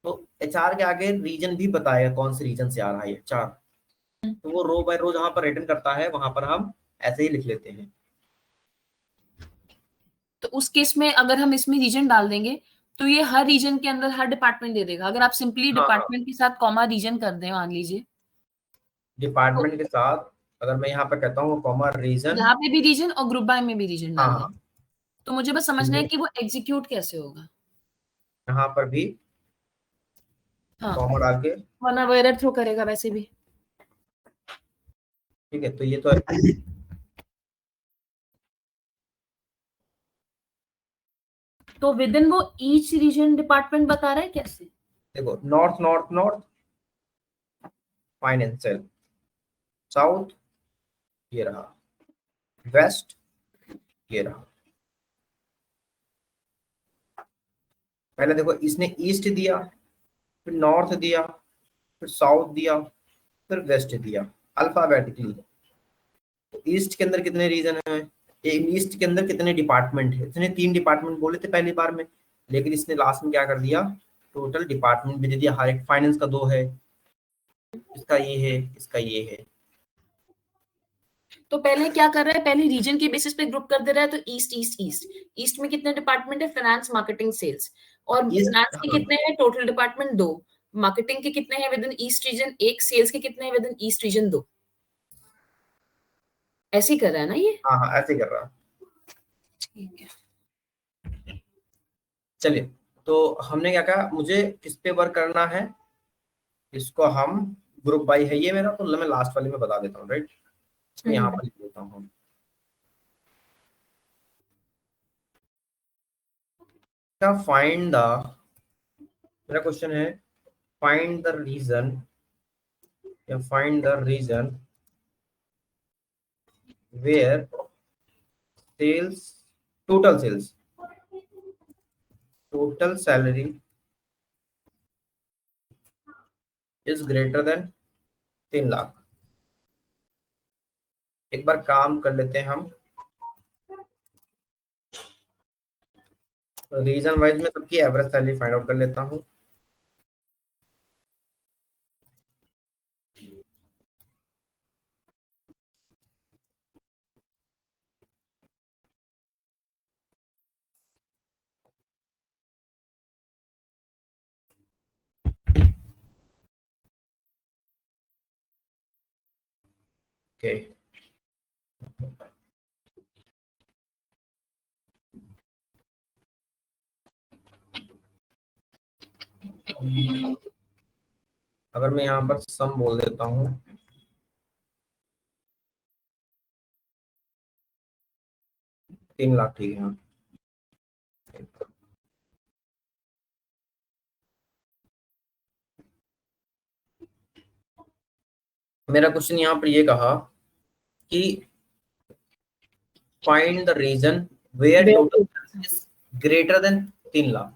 तो HR के आगे रीजन भी बताएगा कौन से रीजन से आ रहा है ये 4, तो वो रो बाय रो जहाँ पर रिटर्न करता है वहां पर हम ऐसे ही लिख लेते हैं। तो उस केस में अगर हम इसमें रीजन डाल देंगे, तो ये हर रीजन के अंदर हर डिपार्टमेंट दे देगा। अगर आप सिंपली हाँ हाँ, डिपार्टमेंट के साथ कॉमा रीजन कर दें, मान लीजिए, तो डिपार्टमेंट के साथ अगर मैं यहाँ पर कहता हूँ कॉमा रीजन, यहाँ पे भी रीजन और ग्रुप बाय में भी रीजन हाँ डाल दें, हाँ, तो मुझे बस समझना है कि वो एग्जीक्यूट कैसे होगा। यहाँ पर भी हाँ, कॉमा डाल के, वरना वो एरर थ्रो करेगा वैसे भी। ठीक है, तो ये तो है। तो विद इन वो ईच रीजन डिपार्टमेंट बता रहा है कैसे? देखो, north north north, financial, south ये रहा, वेस्ट ये रहा। पहले देखो, इसने ईस्ट दिया, फिर नॉर्थ दिया, फिर साउथ दिया, फिर वेस्ट दिया, अल्फाबेटिकली। ईस्ट के अंदर कितने रीजन है, ईस्ट के अंदर कितने डिपार्टमेंट है, इसने 3 डिपार्टमेंट बोले थे पहली बार में, लेकिन इसने लास्ट में क्या कर दिया, टोटल डिपार्टमेंट भी दे दिया। हर एक फाइनेंस का 2 है, इसका ये है, इसका ये है। तो पहले क्या कर रहा है, पहले रीजन के बेसिस पे ग्रुप कर दे रहा है। तो ईस्ट ईस्ट ईस्ट ईस्ट में कितने डिपार्टमेंट है, फाइनेंस, मार्केटिंग, सेल्स। और ईस्ट, फाइनेंस के हाँ कितने हैं, टोटल डिपार्टमेंट 2। मार्केटिंग के कितने हैं with in east region 1, sales के कितने हैं विद इन ईस्ट रीजन 2। ऐसे ही कर रहा है ना ये? हाँ, हाँ ऐसे कर रहा। ठीक है। चलिए, तो हमने क्या कहा, मुझे किस पे वर्क करना है, इसको हम ग्रुप बाई है ये मेरा, तो मैं लास्ट वाले में बता देता हूँ, राइट। इसमें यहाँ पर लिख देता हूँ, क्या फाइंड द, मेरा क्वेश्चन है फाइंड द रीजन, या find the region where sales, total sales, total salary is greater than 3 lakh. एक बार काम कर लेते हैं हम, रीजन वाइज में सबकी एवरेज सैलरी फाइंड आउट कर लेता हूँ। ओके, अगर मैं यहाँ पर सम बोल देता हूँ, तीन लाख, ठीक है। हाँ, मेरा क्वेश्चन यहाँ पर ये कहा कि find the region where total is greater than 3 lakh.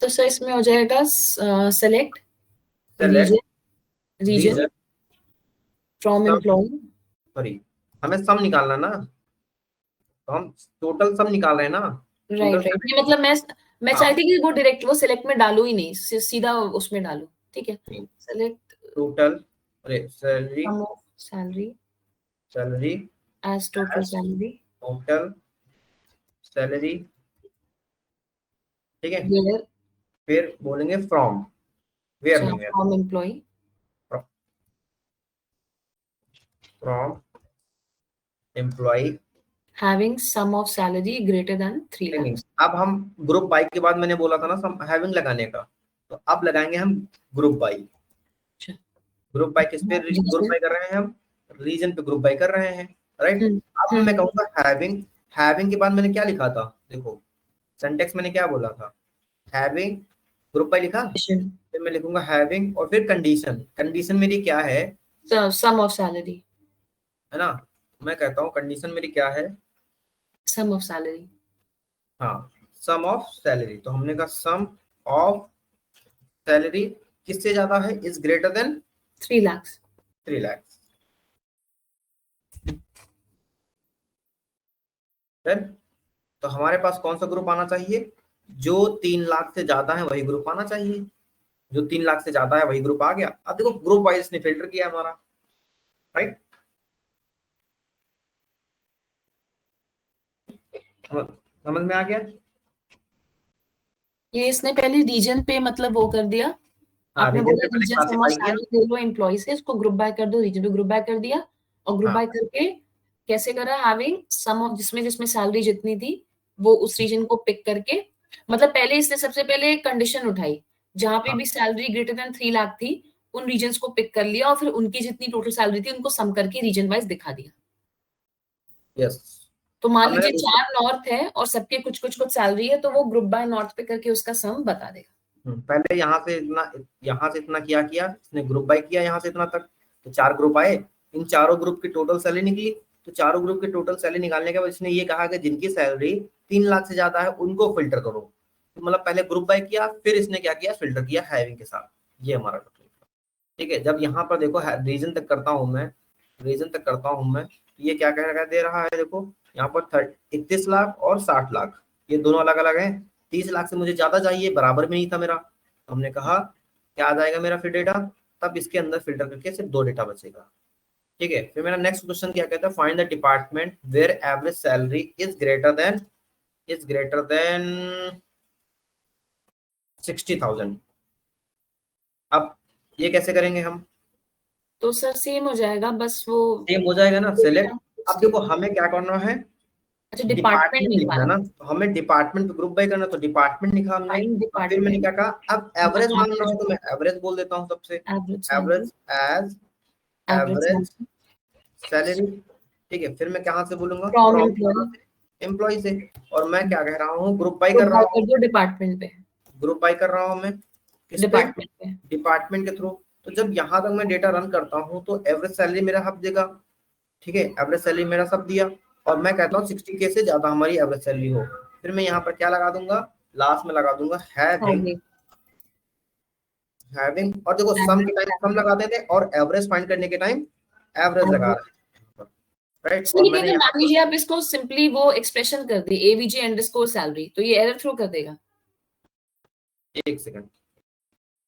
तो सर इसमें हो जाएगा select select region region from employee, sorry, हमें सम निकालना ना, तो हम टोटल सम निकाल रहे हैं ना। राइट राइट, ये मतलब मैं हाँ, चाहती कि वो डायरेक्ट वो सेलेक्ट में डालू ही नहीं, सीधा उसमें डालू, ठीक है। Select total salary, sum of salary salary as total salary total salary, ठीक है। वेयर, फिर बोलेंगे फ्रॉम, वेयर नहीं, where from employee from employee. Having sum of salary greater than 3 lakh. अब हम ग्रुप बाई के बाद मैंने बोला था ना सम हैविंग लगाने का, तो अब लगाएंगे हम ग्रुप बाई। अच्छा, ग्रुप बाई किस पे ग्रुप बाई कर रहे हैं हम? रीजन पे ग्रुप बाई कर रहे हैं, राइट। अब मैं कहूंगा हैविंग, हैविंग के बाद मैंने क्या लिखा था, देखो सिंटेक्स मैंने क्या बोला था, हैविंग ग्रुप बाई लिखा, फिर मैं लिखूंगा हैविंग और फिर कंडीशन, कंडीशन मेरी क्या है, सम ऑफ सैलरी, है ना। मैं कहता हूँ कंडीशन मेरी क्या है, सम ऑफ सैलरी, हाँ सम ऑफ सैलरी। तो हमने कहा सम ऑफ सैलरी किससे ज्यादा है, is greater than 3 lakh. 3 lakh. फिर तो हमारे पास कौन सा ग्रुप आना चाहिए, जो 3 लाख से ज्यादा है वही ग्रुप आना चाहिए। जो 3 लाख से ज्यादा है वही ग्रुप आ गया। अब देखो ग्रुप वाइज ने फिल्टर किया हमारा, राइट। समझ में आ गया। ये इसने पहले रीजन पे मतलब वो कर दिया, हाँ, आपने रीजन बोला पे मैंने रीजन सम ऑफ क्लासिफाई किया। सैलरी दे लो एम्प्लॉय से, इसको ग्रुप बाय कर दो, रीजन पे ग्रुप बाय कर दिया, और ग्रुप हाँ, बाय करके कैसे करा, हैविंग सम ऑफ जिसमें जिसमें सैलरी जितनी थी वो उस रीजन को पिक करके, मतलब पहले इसने सबसे पहले एक कंडीशन उठाई, जहां पे हाँ, भी सैलरी ग्रेटर देन 3 लाख थी उन रीजन्स को पिक कर लिया और फिर उनकी जितनी टोटल सैलरी थी उनको सम करके रीजन वाइज दिखा दिया। यस। तो मान अब मैंने लीजिए 4 नॉर्थ है और सबके कुछ कुछ कुछ सैलरी है, तो वो ग्रुप बाय नॉर्थ पे करके उसका सम बता देगा। पहले यहाँ से इतना किया किया इसने, ग्रुप बाय किया यहाँ से इतना तक, तो 4 ग्रुप आए, इन चारों ग्रुप की टोटल सैलरी निकली। तो चारों ग्रुप की टोटल सैलरी निकालने के बाद इसने ये कहा कि जिनकी सैलरी 3 लाख से ज्यादा है उनको फिल्टर करो। तो मतलब पहले ग्रुप बाय किया, फिर इसने क्या किया, फिल्टर किया हैविंग के साथ। ये हमारा टोटल, ठीक है। जब यहाँ पर देखो रीजन तक करता हूँ मैं, रीजन तक करता हूँ मैं, तो ये क्या कह दे रहा है, देखो यहाँ पर 31 लाख और 60 लाख, ये दोनों अलग अलग हैं। 30 लाख से मुझे ज्यादा चाहिए, बराबर में नहीं था मेरा। हमने कहा क्या आ जाएगा मेरा फिर डेटा, तब इसके अंदर फिल्टर करके सिर्फ 2 डेटा बचेगा, ठीक है। फिर मेरा नेक्स्ट क्वेश्चन क्या कहता है, find the department where average salary is greater than 60,000। अब ये कैसे करेंगे हम, तो सर सेम हो जाएगा, बस वो सेम हो जाएगा ना, सेलेक्ट। अब देखो हमें क्या करना है, अच्छा डिपार्टमेंट डिपार्टमेंट लिखना निकालना, ना, तो हमें डिपार्टमेंट पे ग्रुप बाय करना, तो डिपार्टमेंट लिखा हमने। फाइंड अब फिर मैंने डिपार्टमेंट क्या कहा, अब एवरेज मांगना हो तो मैं एवरेज बोल देता हूँ सबसे, average salary, average age average average salary salary, ठीक है। फिर मैं कहाँ से बोलूंगा, फ्रॉम फ्रॉम एम्प्लॉय, एम्प्लॉय से। और मैं क्या कह रहा हूँ, ग्रुप बाय ग्रुप कर रहा बाय हूँ, कर दो डिपार्टमेंट पे, ग्रुप बाय कर रहा हूँ मैं किस पे, डिपार्टमेंट पे। डिपार्टमेंट के थ्रू। तो जब यहाँ तक मैं डेटा रन करता हूँ तो एवरेज सैलरी मेरा हब देगा, ठीक है। एवरेज सैलरी मेरा सब दिया, और मैं कहता हूँ 60K से ज्यादा हमारी एवरेज सैलरी हो। फिर मैं यहाँ पर क्या लगा दूंगा, लास्ट में लगा दूंगा हैविंग, और देखो सम के टाइम सम लगाते थे और एवरेज फाइंड करने के टाइम एवरेज लगा रहे हैं। राइट। और लेकिन मैंने अगर यहाँ मान लीजिए आप इसको सिंपली वो एक्सप्रेशन कर दे एवीजी अंडरस्कोर सैलरी, तो ये एरर थ्रो कर देगा। एक सेकंड,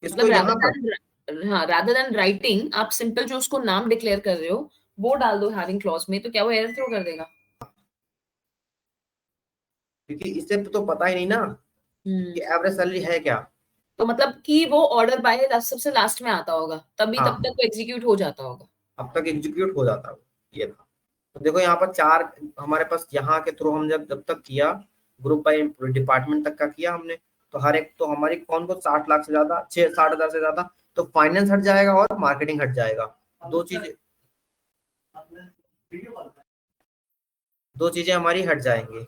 इसको मतलब यहाँ पर रादर देन राइटिंग आप सिंपल जो उसको नाम डिक्लेयर कर रहे हो वो डाल दो हैविंग क्लॉज में, तो क्या वो एरर थ्रो कर देगा? क्योंकि इससे तो पता ही नहीं ना कि एवरेज सैलरी है क्या। तो मतलब कि वो ऑर्डर बाय सबसे लास्ट में आता होगा, तब हाँ, तक वो एग्जीक्यूट हो जाता होगा। अब तक एग्जीक्यूट हो जाता है ये था। तो देखो यहाँ पर 4 हमारे पास, यहाँ के थ्रू हम जब तक किया, ग्रुप बाय डिपार्टमेंट तक का किया हमने, तो हर एक तो हमारी कौन को 60 लाख से ज्यादा, 60,000 से ज्यादा, तो फाइनेंस हट जाएगा और मार्केटिंग हट जाएगा। दो चीजें हमारी हट जाएंगी।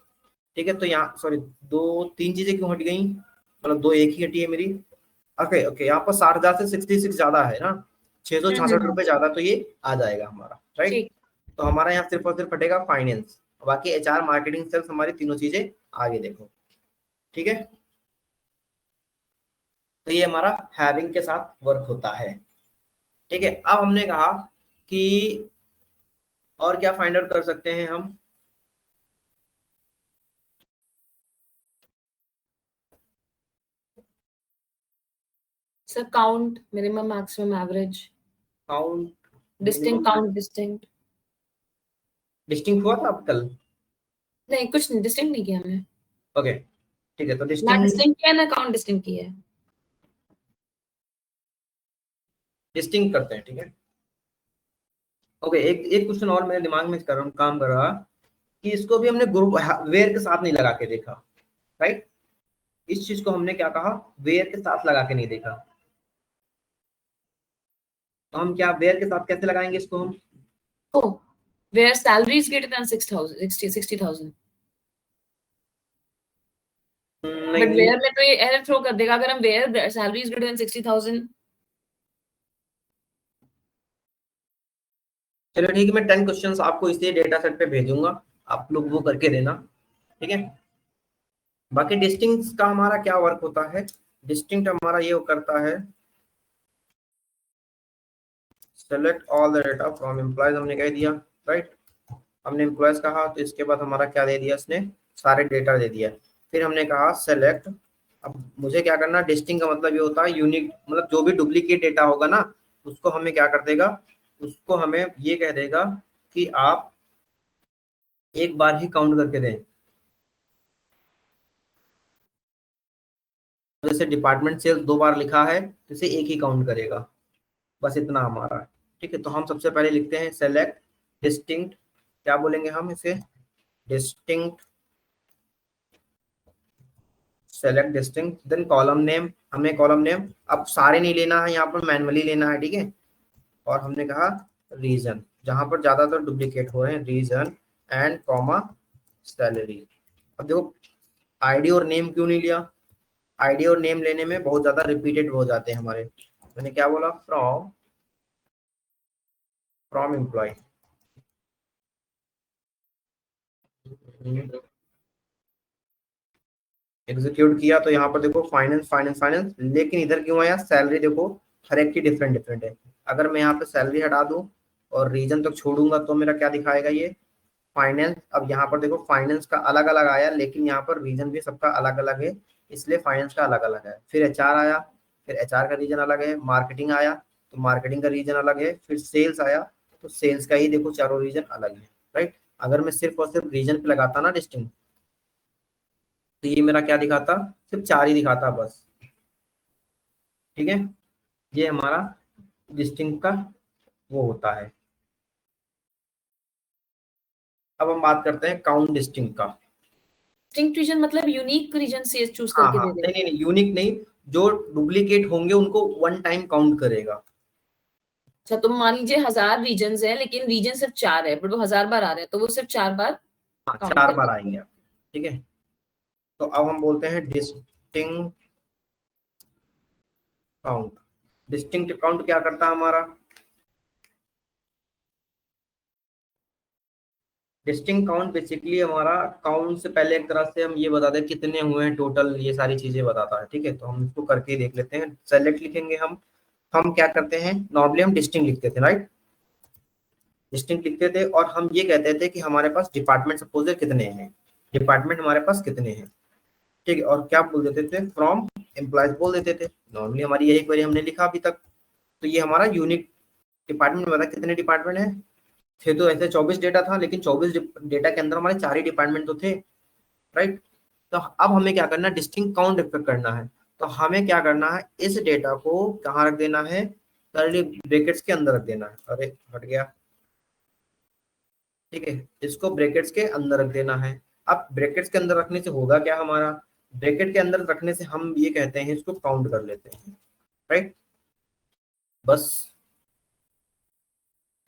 ठीक है, तो यहाँ सॉरी, 2 3 चीजें क्यों हट गई, मतलब 2 एक ही हटी है मेरी। ओके ओके, यहाँ पर 60,000 से 66 ज्यादा है ना, 666 रुपए ज्यादा, तो ये आ जाएगा हमारा, राइट। ठीक। तो हमारा यहाँ सिर्फ और सिर्फ हटेगा फाइनेंस, बाकी एचआर, मार्केटिंग, सेल्स, हमारी तीनों चीजें आगे देखो। ठीक है, तो ये हमारा हैविंग के साथ वर्क होता है। ठीक है, अब हमने कहा कि और क्या फाइंड आउट कर सकते हैं हम। Sir count, minimum, maximum, average, count, distinct, count distinct. Distinct हुआ था अब कल? नहीं, कुछ नहीं, डिस्टिंक्ट नहीं किया हमने। ओके ठीक है, तो ना डिस्टिंक्ट, डिस्टिंक्ट किया ना काउंट डिस्टिंक्ट किया है। डिस्टिंक्ट करते हैं। ठीक है, ओके, एक एक क्वेश्चन और मेरे दिमाग में काम कर रहा कि इसको भी हमने ग्रुप वेयर के साथ नहीं लगा के देखा, राइट। इस चीज को हमने क्या कहा, वेयर के साथ लगा के नहीं देखा। तो हम क्या वेयर के साथ कैसे लगाएंगे इसको हम? Oh, where salary is greater than 60,000. नहीं बट नहीं, वेयर में तो ये एरर थ्रो कर देगा अगर हम where salary is greater than 60,000। चलो ठीक है, मैं 10 क्वेश्चंस आपको इसी डेटा सेट पे भेजूंगा, आप लोग वो करके देना। ठीक है, बाकी डिस्टिंक्ट का हमारा क्या वर्क होता है। डिस्टिंक्ट हमारा ये करता है, select all the data from employees, हमने कह दिया, राइट। हमने एम्प्लॉयज कहा, तो इसके बाद हमारा क्या दे दिया इसने, सारे डेटा दे दिया। फिर हमने कहा सेलेक्ट, अब मुझे क्या करना, डिस्टिंक्ट का मतलब ये होता है यूनिक, मतलब जो भी डुप्लीकेट डेटा होगा ना, उसको हमें क्या कर देगा, उसको हमें ये कह देगा कि आप एक बार ही काउंट करके दें। जैसे डिपार्टमेंट सेल्स 2 बार लिखा है, तो इसे एक ही काउंट करेगा, बस इतना हमारा। ठीक है, तो हम सबसे पहले लिखते हैं सेलेक्ट डिस्टिंक्ट, क्या बोलेंगे हम इसे, distinct, select distinct, then column name, हमें कॉलम नेम अब सारे नहीं लेना है, यहाँ पर मैनुअली लेना है। ठीक है, और हमने कहा रीजन, जहां पर ज्यादातर डुप्लीकेट हो रहे हैं, रीजन एंड कॉमा सैलरी। अब देखो आईडी और नेम क्यों नहीं लिया, आईडी और नेम लेने में बहुत ज्यादा रिपीटेड हो जाते हैं हमारे। मैंने क्या बोला, फ्रॉम फ्रॉम एम्प्लॉय, एग्जीक्यूट किया, तो यहाँ पर देखो फाइनेंस फाइनेंस फाइनेंस, लेकिन इधर क्यों आया सैलरी, देखो हर एक की डिफरेंट डिफरेंट है। अगर मैं यहाँ पे सैलरी हटा दूं और रीजन तक छोड़ूंगा, तो मेरा क्या दिखाएगा ये फाइनेंस। अब यहाँ पर देखो फाइनेंस का अलग अलग आया, लेकिन यहाँ पर रीजन भी सबका अलग अलग है, इसलिए फाइनेंस का अलग अलग है। फिर एचआर आया, फिर एचआर का रीजन अलग है। मार्केटिंग आया, तो मार्केटिंग का रीजन अलग है। फिर सेल्स आया, तो सेल्स का ही देखो चारों रीजन अलग है, राइट। अगर मैं सिर्फ और सिर्फ रीजन पे लगाता ना डिस्टिंग, तो ये मेरा क्या दिखाता, सिर्फ 4 ही दिखाता बस। ठीक है, ये हमारा डिस्टिंग का वो होता है। अब हम बात करते हैं काउंट डिस्टिंग का। डिस्टिंक्ट रीजन मतलब यूनिक रीजन से चूज हाँ करके हाँ, दे नहीं देगा। नहीं नहीं, यूनिक नहीं, जो डुप्लीकेट होंगे उनको वन टाइम काउंट करेगा। अच्छा, तो मान लीजिए 1,000 रीजन है लेकिन रीजन सिर्फ 4 है, बट वो 1,000 बार आ रहे हैं, तो वो सिर्फ 4 बार हाँ, काउंट 4 बार करेगा। आएंगे आप। ठीक है, तो अब हम बोलते हैं डिस्टिंग काउंट। डिस्टिंक्ट काउंट क्या करता है हमारा, डिस्टिंक्ट काउंट बेसिकली हमारा काउंट से पहले एक तरह से हम ये बता दें कितने हुए हैं टोटल, ये सारी चीजें बताता है। ठीक है, तो हम इसको करके देख लेते हैं। सेलेक्ट लिखेंगे हम क्या करते हैं, नॉर्मली हम डिस्टिंक्ट लिखते थे, राइट। डिस्टिंक्ट लिखते थे और हम ये कहते थे कि हमारे पास डिपार्टमेंट सपोज कितने हैं, डिपार्टमेंट हमारे पास कितने हैं, ठीक है। और क्या बोल देते थे, फ्रॉम एम्प्लॉयज बोल देते थे। नॉर्मली हमारी यही क्वेरी हमने लिखा अभी तक। तो ये हमारा यूनिक डिपार्टमेंट में बता कितने डिपार्टमेंट है थे। तो ऐसे 24 डेटा था, लेकिन 24 डेटा के अंदर हमारे 4 ही डिपार्टमेंट तो थे, राइट। तो अब हमें क्या करना है, डिस्टिंक्ट काउंट करना है। तो हमें क्या करना है, इस डेटा को कहाँ रख देना है, कर्ली ब्रैकेट्स के अंदर रख देना है। अरे हट गया, ठीक है, इसको ब्रैकेट्स के अंदर रख देना है। अब ब्रैकेट्स के अंदर रखने से होगा क्या, हमारा ब्रैकेट के अंदर रखने से हम ये कहते हैं इसको काउंट कर लेते हैं, राइट। बस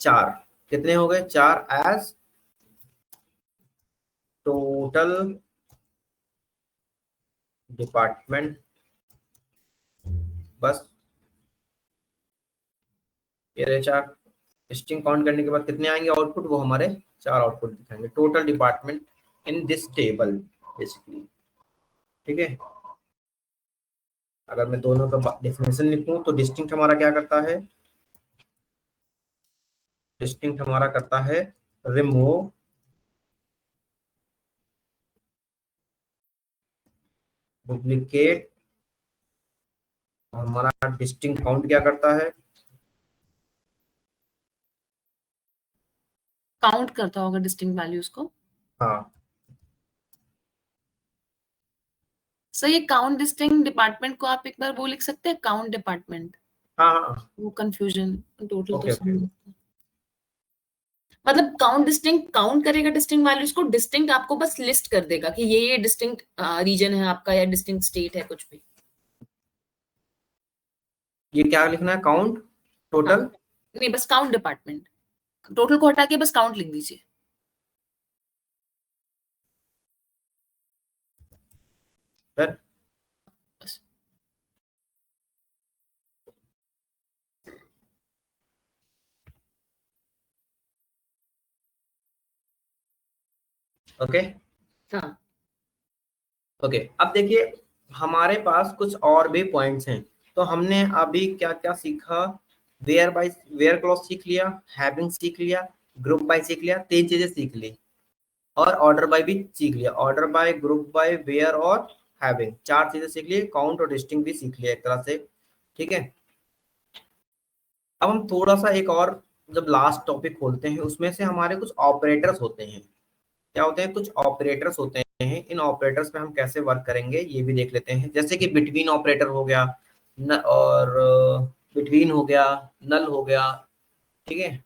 4 कितने हो गए, 4 एज टोटल डिपार्टमेंट। बस ये रहे 4। स्ट्रिंग काउंट करने के बाद कितने आएंगे आउटपुट, वो हमारे 4 आउटपुट दिखाएंगे, total department in this table basically, ठीक है। अगर मैं दोनों का डेफिनेशन लिखूं तो डिस्टिंक्ट हमारा क्या करता है, डिस्टिंक्ट हमारा करता है रिमूव डुप्लीकेट। और हमारा डिस्टिंक्ट काउंट क्या करता है, काउंट करता होगा डिस्टिंक्ट वैल्यूज को। हाँ सर ये काउंट डिस्टिंक्ट डिपार्टमेंट को आप एक बार वो लिख सकते हैं, काउंट डिपार्टमेंट। हाँ हाँ, वो कंफ्यूजन टोटल तो ओके ओके। समझ, मतलब काउंट डिस्टिंक्ट काउंट करेगा डिस्टिंक्ट वैल्यूज को, डिस्टिंक्ट आपको बस लिस्ट कर देगा कि ये डिस्टिंक्ट रीजन है आपका या डिस्टिंक्ट स्टेट है कुछ भी। ये क्या लिखना है, काउंट टोटल। हाँ, नहीं बस काउंट डिपार्टमेंट, टोटल को हटा के बस काउंट लिख दीजिए। फिर बस ओके हाँ ओके। अब देखिए हमारे पास कुछ और भी पॉइंट्स हैं। तो हमने अभी क्या क्या सीखा, वेयर बाय वेयर क्लॉज सीख लिया, हैविंग सीख लिया, ग्रुप बाय सीख लिया, 3 चीजें सीख ली। और ऑर्डर बाय भी सीख लिया, order by, group by, where और हैविंग, 4 चीजें सीख ली। काउंट और डिस्टिंग भी सीख लिया एक तरह से, ठीक है। अब हम थोड़ा सा एक और जब लास्ट टॉपिक खोलते हैं, उसमें से हमारे कुछ ऑपरेटर्स होते हैं। क्या होते हैं, कुछ ऑपरेटर्स होते हैं। इन ऑपरेटर्स पे हम कैसे वर्क करेंगे ये भी देख लेते हैं। जैसे कि बिटवीन ऑपरेटर हो गया और बिटवीन हो गया, नल हो गया, ठीक है,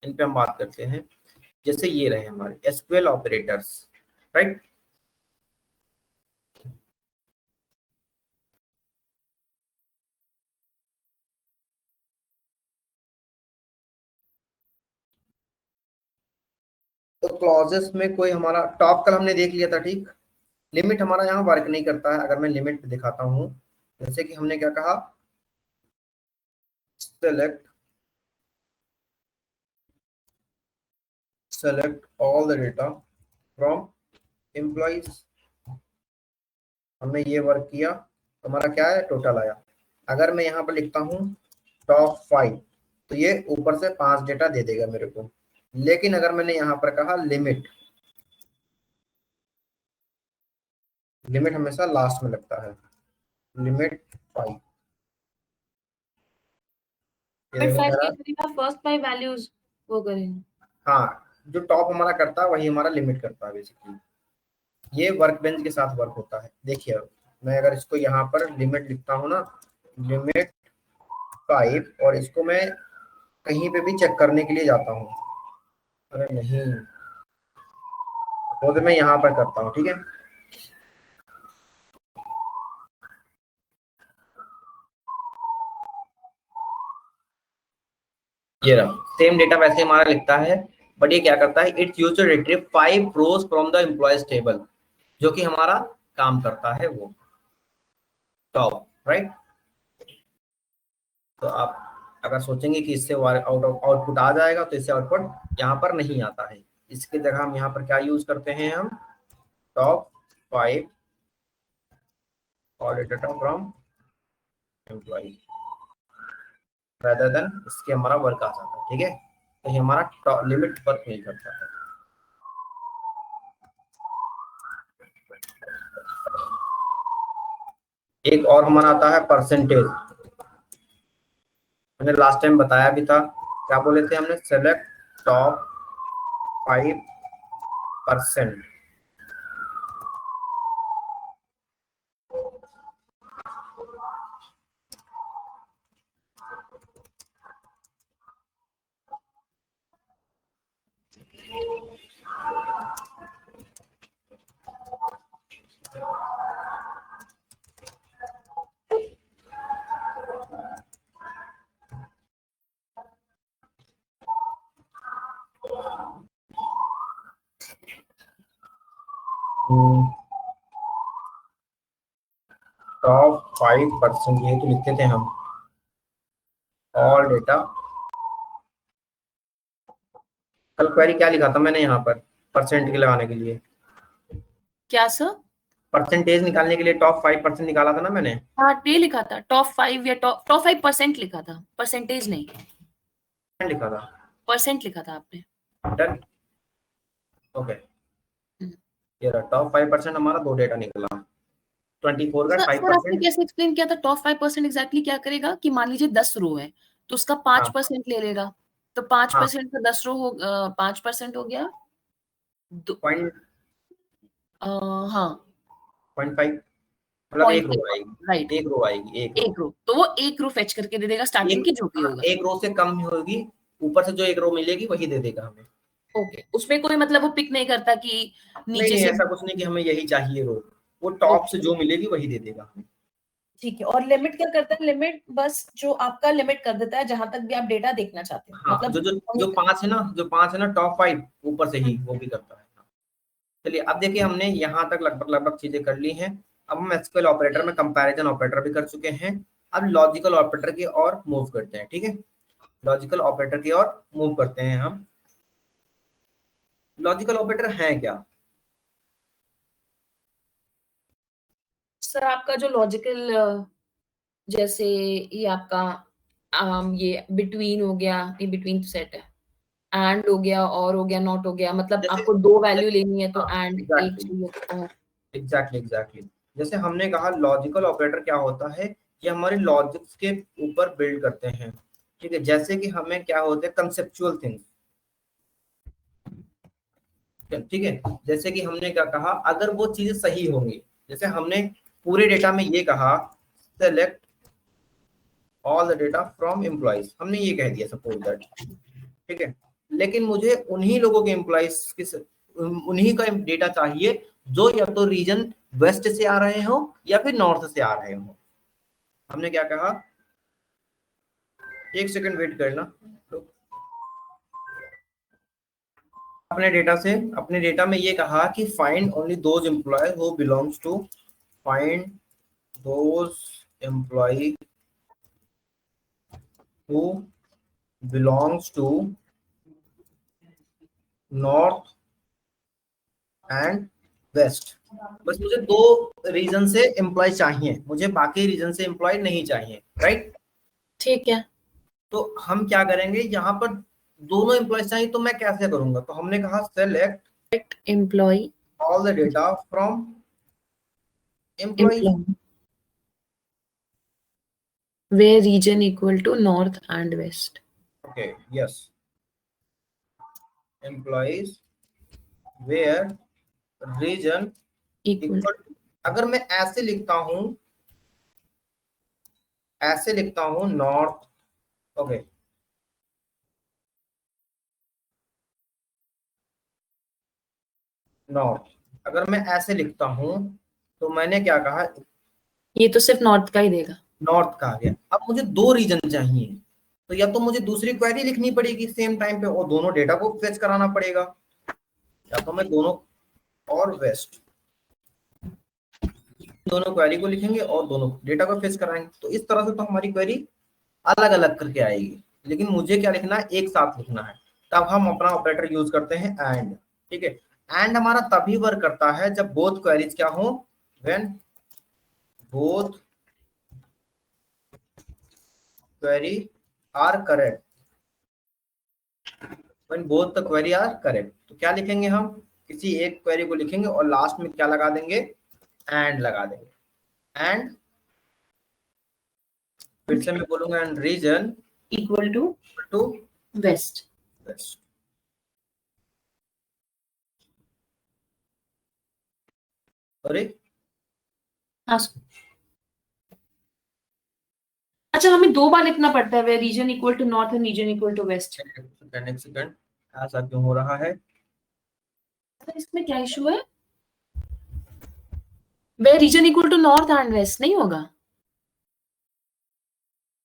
इन पे हम बात करते हैं। जैसे ये रहे हमारे एसक्यूएल ऑपरेटर्स, राइट। तो क्लॉजेस में कोई हमारा टॉप कल हमने देख लिया था, ठीक। लिमिट हमारा यहाँ वर्क नहीं करता है। अगर मैं लिमिट पे दिखाता हूँ, जैसे कि हमने क्या कहा, select select all the data from employees। हमने ये वर्क किया, तो हमारा क्या है, टोटल आया। अगर मैं यहाँ पर लिखता हूँ टॉप 5, तो ये ऊपर से 5 डेटा दे देगा मेरे को। लेकिन अगर मैंने यहाँ पर कहा लिमिट, लिमिट हमेशा लास्ट में लगता है, लिमिट 5, ये बट देखो फाइव मेरा। क्या करेगा, फर्स्ट 5 वैल्यूज वो करेगा। हाँ, जो टॉप हमारा करता है वही हमारा लिमिट करता है बेसिकली। ये वर्कबेंच के साथ वर्क होता है। देखिए अब मैं अगर इसको यहाँ पर लिमिट लिखता हूँ ना, लिमिट 5, और इसको मैं कहीं पे भी चेक करने के लिए जाता हूँ, अरे नहीं, वो तो मैं यहाँ पर करता हूँ, ठीक है। ये रहा सेम डेटा वैसे हमारा लिखता है, बट ये क्या करता है, it's used to retrieve 5 rows from the employees table, जो कि हमारा काम करता है वो टॉप, राइट। तो आप अगर सोचेंगे कि इससे आउटपुट आ जाएगा, तो इससे आउटपुट यहाँ पर नहीं आता है। इसकी जगह हम यहाँ पर क्या यूज करते हैं, हम टॉप 5 और data from employee, rather than इसके हमारा वर्क आ जाता है, ठीक है। तो ये हमारा लिमिट वर्क नहीं करता है। एक और हमारा आता है परसेंटेज। मैंने लास्ट टाइम बताया भी था, क्या बोले थे हमने, सेलेक्ट टॉप 5%। टॉप 5% ये तो लिखते थे हम, ऑल डेटा। कल क्वेरी क्या लिखा था मैंने यहाँ पर परसेंट के लगाने के लिए, क्या सर? परसेंटेज निकालने के लिए टॉप 5% निकाला था ना मैंने। हाँ, ये लिखा था टॉप 5 या टॉप 5% लिखा था, परसेंटेज नहीं, लिखा था, परसेंट लिखा था आपने। Done, okay. ये रहा टॉप 5% हमारा 2 डेटा निकला, 24 का सर आपने 5%। कैसे एक्सप्लेन किया था टॉप 5% एग्जैक्टली क्या करेगा कि मान लीजिए 10 रो है तो उसका 5% ले लेगा, तो 5% का 10 रो हो 5% हो गया हाँ 0.5, मतलब एक रो आएगी, राइट, एक रो आएगी, एक रो, तो वो एक रो फेच करके दे देगा स्टार्टिंग की जो भी होगा। एक रो से कम होगी, ऊपर से जो एक रो मिलेगी वही दे देगा हमें। ओके, उसमें कोई मतलब वो पिक नहीं करता कि नीचे नहीं, से, ऐसा कुछ नहीं कि हमें यही चाहिए रो, वो टॉप से जो मिलेगी वही दे देगा हमें। ठीक है। और लिमिट क्या करता है? लिमिट बस जो आपका लिमिट कर देता है जहां तक भी आप डेटा देखना चाहते हो, हाँ, मतलब जो 5 है ना टॉप 5 ऊपर से ही वो भी करता है। चलिए अब देखिए, हमने यहाँ तक लगभग चीजें कर ली हैं। अब हम एसक्यूएल ऑपरेटर में कंपैरिजन ऑपरेटर भी कर चुके हैं। अब लॉजिकल ऑपरेटर की ओर मूव करते हैं, ठीक है। लॉजिकल ऑपरेटर की ओर मूव करते हैं हम। लॉजिकल ऑपरेटर है क्या? सर आपका जो लॉजिकल, जैसे ये आपका ये बिटवीन हो गया, ये बिटवीन सेट है, एंड हो गया, और हो गया, नॉट हो गया, मतलब जैसे आपको दो वैल्यू लेनी है तो एंड एक एग्जैक्टली चाहिए तो और। एग्जैक्टली जैसे हमने कहा लॉजिकल ऑपरेटर क्या होता है, ये हमारे लॉजिक्स के ऊपर बिल्ड करते हैं, ठीक है। जैसे कि हमें क्या होते हैं कंसेप्चुअल थिंग्स, ठीक है। जैसे कि हमने क्या कहा, अगर वो चीजें सही होंगी, जैसे हमने पूरे डेटा में ये कहा select all the data from employees, हमने ये कह दिया सपोज दैट, ठीक है। लेकिन मुझे उन्हीं लोगों के एम्प्लॉइज के उन्हीं का डेटा चाहिए जो या तो रीजन वेस्ट से आ रहे हो या फिर नॉर्थ से आ रहे हो। हमने क्या कहा, एक सेकंड वेट करना। अपने डेटा में ये कहा कि find only those employee who belongs to, find those employee who belongs to north and west. बस मुझे 2 रीजन से एम्प्लॉय चाहिए, मुझे बाकी रीजन से एम्प्लॉय नहीं चाहिए, राइट। ठीक है। तो हम क्या करेंगे, यहाँ पर दोनों एम्प्लॉय चाहिए तो मैं कैसे करूंगा, तो हमने कहा select employee all the data from employee, where region equal to north and west. Okay yes, employees where region Equal. Equal. अगर मैं ऐसे लिखता हूं नॉर्थ, ओके, नॉर्थ, अगर मैं ऐसे लिखता हूं तो मैंने क्या कहा, ये तो सिर्फ नॉर्थ का ही देगा। नॉर्थ का आ गया। अब मुझे 2 रीजन चाहिए, तो या तो मुझे दूसरी क्वेरी लिखनी पड़ेगी सेम टाइम पे और दोनों डेटा को फेच कराना पड़ेगा, या तो मैं दोनों और वेस्ट दोनों क्वेरी को लिखेंगे और दोनों डेटा को फेच कराएंगे। तो इस तरह से तो हमारी क्वेरी अलग अलग करके आएगी, लेकिन मुझे क्या लिखना है, एक साथ लिखना है। तब हम अपना ऑपरेटर यूज करते हैं एंड, ठीक है। एंड हमारा तभी वर्क करता है जब बोथ क्वेरीज क्या हो, when both query are correct, when both the query are correct. तो क्या लिखेंगे हम, किसी एक क्वेरी को लिखेंगे और लास्ट में क्या लगा देंगे, एंड लगा देंगे। एंड फिर से मैं बोलूंगा, and region equal to west. West. अरे हाँ अच्छा, हमें 2 बार लिखना पड़ता है, where region equal to north and region equal to west. Second, ऐसा क्यों हो रहा है? इसमें क्या इशू है? Where region equal to north and west नहीं होगा?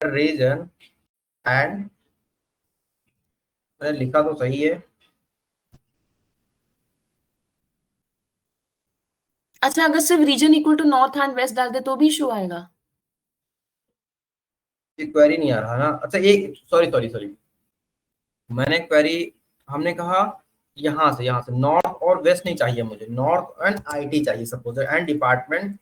रीजन एंड, मैंने लिखा तो सही है। अच्छा, अगर सिर्फ region equal to north and west डाल दे तो भी इशू आएगा? ये क्वेरी नहीं आ रहा ना। अच्छा ये सॉरी सॉरी सॉरी, मैंने क्वेरी, हमने कहा यहाँ से नॉर्थ और वेस्ट नहीं चाहिए मुझे, नॉर्थ एंड आईटी चाहिए suppose, and department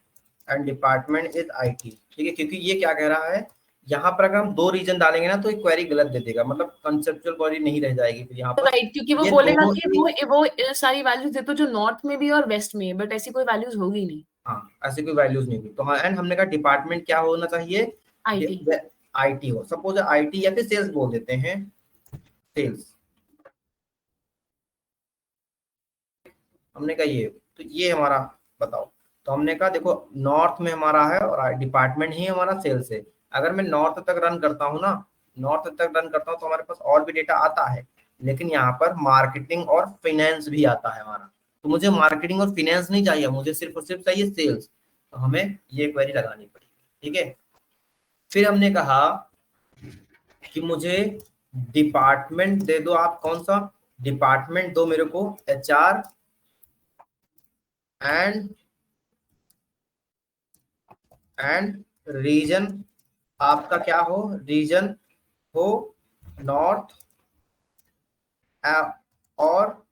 is IT, ठीक है। क्योंकि ये क्या कह रहा है, यहाँ पर अगर हम 2 रीजन डालेंगे ना तो एक क्वेरी गलत दे देगा, मतलब कंसेप्चुअल क्वेरी नहीं रह जाएगी फिर यहाँ पर। राइट, क्योंकि वो ये बोलेगा दोनों कि वो सारी वैल्यूज दे तो जो नॉर्थ में भी और वेस्ट में, बट ऐसी कोई वैल्यूज होगी नहीं। हाँ ऐसी कोई वैल्यूज नहीं थी। तो हाँ, एंड हमने कहा डिपार्टमेंट क्या होना चाहिए, आईटी। आईटी हो, सपोज आईटी या फिर सेल्स बोल देते हैं, सेल्स। हमने कहा ये, तो ये हमारा बताओ। तो हमने कहा देखो नॉर्थ में हमारा है और डिपार्टमेंट ही हमारा सेल्स है। अगर मैं नॉर्थ तक रन करता हूँ ना, नॉर्थ तक रन करता हूँ तो हमारे पास और भी डेटा आता है, लेकिन यहाँ पर मार्केटिंग और फाइनेंस भी आता है हमारा। तो मुझे मार्केटिंग और फाइनेंस नहीं चाहिए, मुझे सिर्फ और सिर्फ चाहिए सेल्स। तो हमें ये क्वेरी लगानी पड़ेगी, ठीक है। फिर हमने कहा कि मुझे डिपार्टमेंट दे दो, आप कौन सा डिपार्टमेंट दो मेरे को, एचआर एंड रीजन आपका क्या हो, रीजन हो नॉर्थ और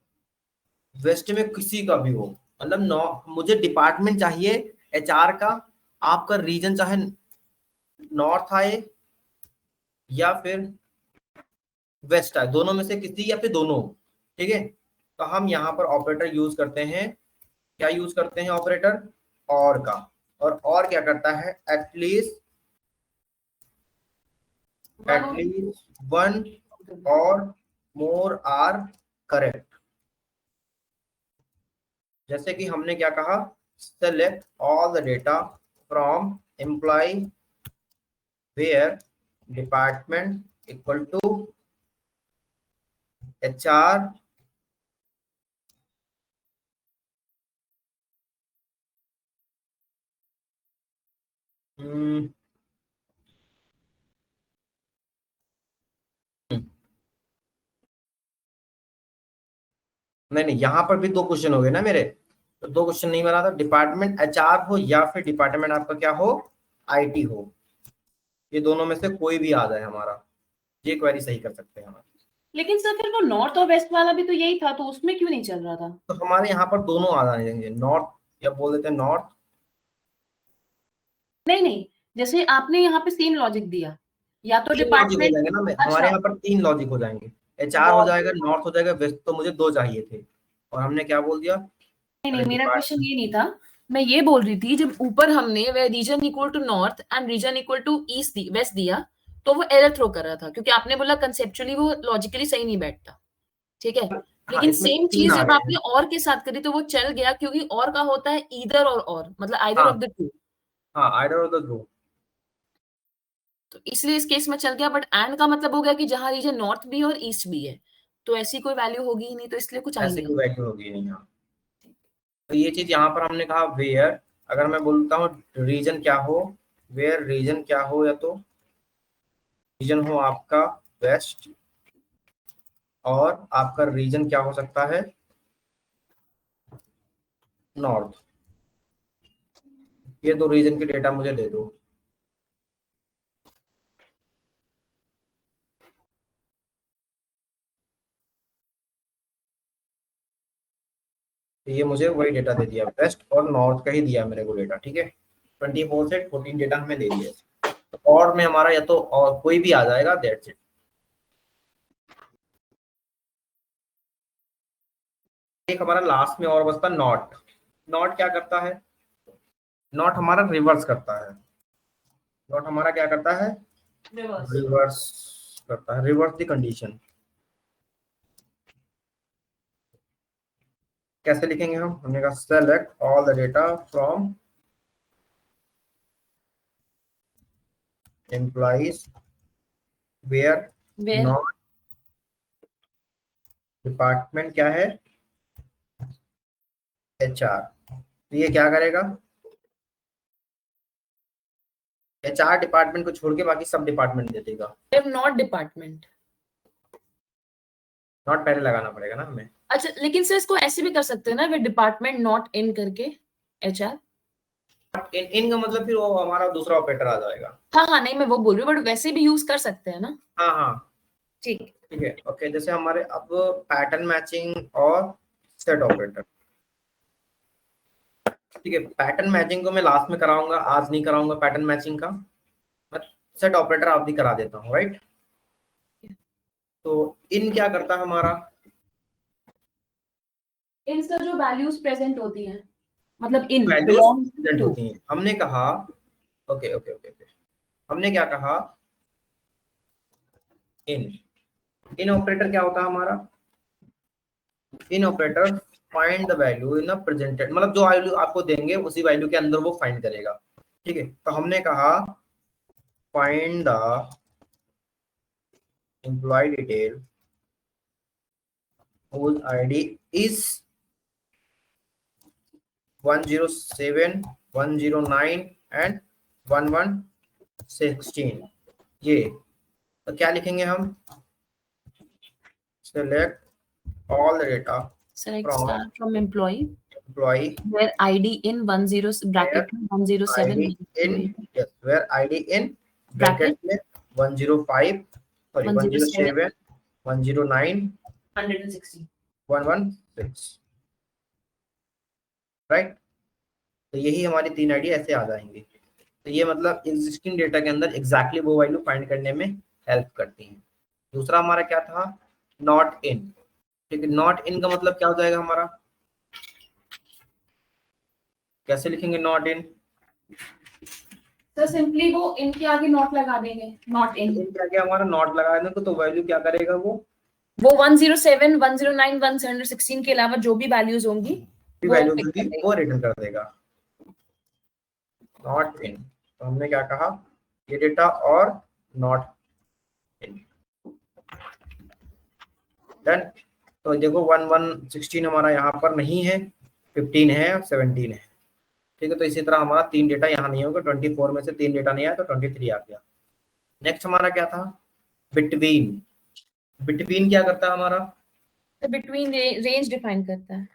वेस्ट में किसी का भी हो, मतलब मुझे डिपार्टमेंट चाहिए एचआर का, आपका रीजन चाहे नॉर्थ आए या फिर वेस्ट आए, दोनों में से किसी या फिर दोनों, ठीक है। तो हम यहाँ पर ऑपरेटर यूज करते हैं, क्या यूज करते हैं ऑपरेटर, और का। और क्या करता है, एटलीस्ट वन और मोर आर करेक्ट। जैसे कि हमने क्या कहा, select all the data from employee where department equal to HR नहीं, यहाँ पर भी 2 क्वेश्चन हो गए ना मेरे, तो 2 क्वेश्चन नहीं बना था। डिपार्टमेंट एचआर हो या फिर डिपार्टमेंट आपका क्या हो, आईटी हो, ये दोनों में से कोई भी आ जाए हमारा, ये क्वेरी सही कर सकते हैं हम। लेकिन सर फिर वो नॉर्थ और वेस्ट वाला भी तो यही था, तो उसमें क्यों नहीं चल रहा था? तो हमारे यहाँ पर दोनों आ जाएंगे, नॉर्थ या बोल देते हैं नॉर्थ। नहीं, जैसे आपने यहाँ पे सेम लॉजिक दिया, या तो 3 लॉजिक हो डिपार्टमेंट। जाएंगे ना, हमारे अच्छा, यहाँ पर 3 लॉजिक हो जाएंगे, एचआर हो जाएगा, नॉर्थ हो जाएगा, वेस्ट। तो मुझे 2 चाहिए थे और हमने क्या बोल दिया, नहीं, मेरा क्वेश्चन ये नहीं था। मैं ये बोल रही थी, जब ऊपर हमने where region equal to north and region equal to east west दिया, तो वो एरर थ्रो कर रहा था, क्योंकि आपने बोला कंसेप्चुअली वो लॉजिकली सही नहीं बैठता, ठीक है। हाँ लेकिन इसमें सेम 3 चीज आ जब रहे आपने हैं। और के साथ करी तो वो चल गया, क्योंकि और का होता है ईदर और मतलब आइदर हाँ ऑफ द टू। हाँ, आइडर ऑफ द टू। तो इसलिए इस केस में चल गया, बट एंड का मतलब हो गया कि जहां रीजन नॉर्थ भी है और ईस्ट भी है, तो ऐसी कोई वैल्यू होगी ही नहीं, तो इसलिए कुछ आई ऐसी नहीं कोई होगा। वैल्यू होगी नहीं, हाँ। तो ये चीज यहाँ पर हमने कहा वेयर, अगर मैं बोलता हूँ रीजन क्या हो, वेयर रीजन क्या हो, या तो रीजन हो आपका वेस्ट और आपका रीजन क्या हो सकता है, नॉर्थ। ये 2 रीजन के डेटा मुझे दे दो। तो ये मुझे वही डेटा दे दिया, वेस्ट और नॉर्थ का ही दिया मेरे को डेटा, ठीक है। 24 से 14 डेटा हमें दे दिया। तो और में हमारा या तो और कोई भी आ जाएगा, दैट्स इट। एक हमारा लास्ट में और बचता नॉट। नॉट क्या करता है? नॉट हमारा रिवर्स करता है। नॉट हमारा क्या करता है? रिवर्स करता है, रिवर्स द कंडीशन। कैसे लिखेंगे हम? हमने कहा select all the data from employees where not department क्या है? HR। तो ये क्या करेगा? HR डिपार्टमेंट को छोड़ के बाकी सब डिपार्टमेंट दे देगा। नॉट डिपार्टमेंट, नॉट पहले लगाना पड़ेगा ना हमें। अच्छा लेकिन सर इसको ऐसे भी कर सकते हैं ना, वे डिपार्टमेंट नॉट इन करके HR। इन का मतलब फिर वो हमारा दूसरा ऑपरेटर आ जाएगा। हाँ हाँ, नहीं मैं वो बोल रही हूँ, बट वैसे भी यूज कर सकते हैं ना। हाँ हाँ ठीक ठीक है, ओके। जैसे हमारे अब पैटर्न मैचिंग और सेट ऑपरेटर। ठीक है, पैटर्न मैचिंग को मैं लास्ट में कराऊंगा, आज नहीं कराऊंगा पैटर्न मैचिंग का। मैं सेट ऑपरेटर आप भी करा देता हूँ, राइट। तो इन क्या करता है हमारा? इनका जो वैल्यूज प्रेजेंट होती हैं, मतलब इन वैल्यूज बिलोंग्स प्रेजेंट टू। होती हैं। हमने कहा ओके ओके ओके ओके, हमने क्या कहा? इन इन ऑपरेटर क्या होता है हमारा? In operator find the value in a presented, मतलब जो वैल्यू आपको देंगे उसी वैल्यू के अंदर वो फाइंड करेगा। ठीक है, तो हमने कहा find the employee detail whose ID is 107, 109 and 1116। ये तो क्या लिखेंगे हम? Select all the data Select from star from employee employee where ID in 10 bracket में 107 ID in, yes, where ID in bracket bracket में 105, सॉरी 107 107, 109, 160। 116, राइट। तो यही हमारी 3 आईडी ऐसे आ जाएंगे। तो ये मतलब एग्जिस्टिंग डेटा के अंदर एग्जैक्टली वो वैल्यू फाइंड करने में हेल्प करती हैं। दूसरा हमारा क्या था? Not in. ठीक है, नॉट इन का मतलब क्या हो जाएगा हमारा? कैसे लिखेंगे नॉट इन? तो सिंपली वो इनके आगे नॉट लगा देंगे, नॉट इन। क्या क्या हमारा नॉट लगा देंगे तो वैल्यू क्या करेगा वो 107, 109, 116 के अलावा जो भी वैल्यूज होंगी वो वैल्यू pick कर भी देगा। वो रिटर्न कर देगा। नॉट इन, तो हमने क्या कहा? ये डेटा और नॉट इन। डन। तो देखो 1116 हमारा यहाँ पर नहीं है, 15 है, 17 है। ठीक है, तो इसी तरह हमारा 3 डेटा यहाँ नहीं होगा। 24 में से 3 डेटा नहीं आया तो 23 आ गया। नेक्स्ट हमारा क्या था? बिटवीन। बिटवीन क्या करता है हमारा? तो बिटवीन रेंज डिफाइन करता है।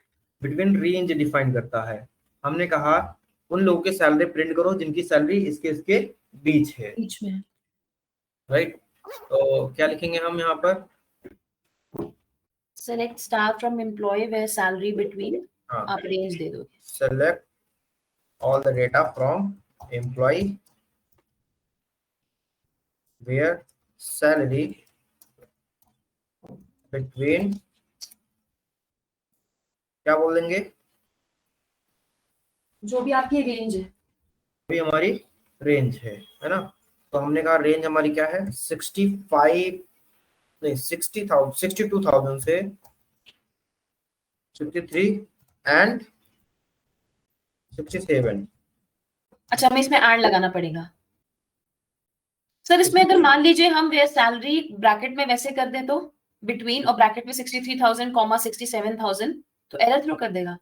बिटवीन रेंज डिफाइन करता है। हमने कहा उन लोगों की सैलरी प्रिंट करो जिनकी सैलरी इसके इसके बीच है, बीच में। राइट। तो क्या लिखेंगे हम यहाँ पर? Select star from employee where salary between, हाँ, आप रेंज दे दोगे। Select all the data from employee where salary between, क्या बोल देंगे? जो भी आपकी रेंज है। भी हमारी रेंज है ना। तो हमने कहा रेंज हमारी क्या है? 65 नहीं 60,000, 62,000 से 63 एंड 67। अच्छा, हमें इसमें एड लगाना पड़ेगा सर। इसमें अगर मान लीजिए हम वे सैलरी ब्रैकेट में वैसे कर दें तो बिटवीन और ब्रैकेट में 63,000 कॉमा 67,000, तो एरर थ्रो कर देगा।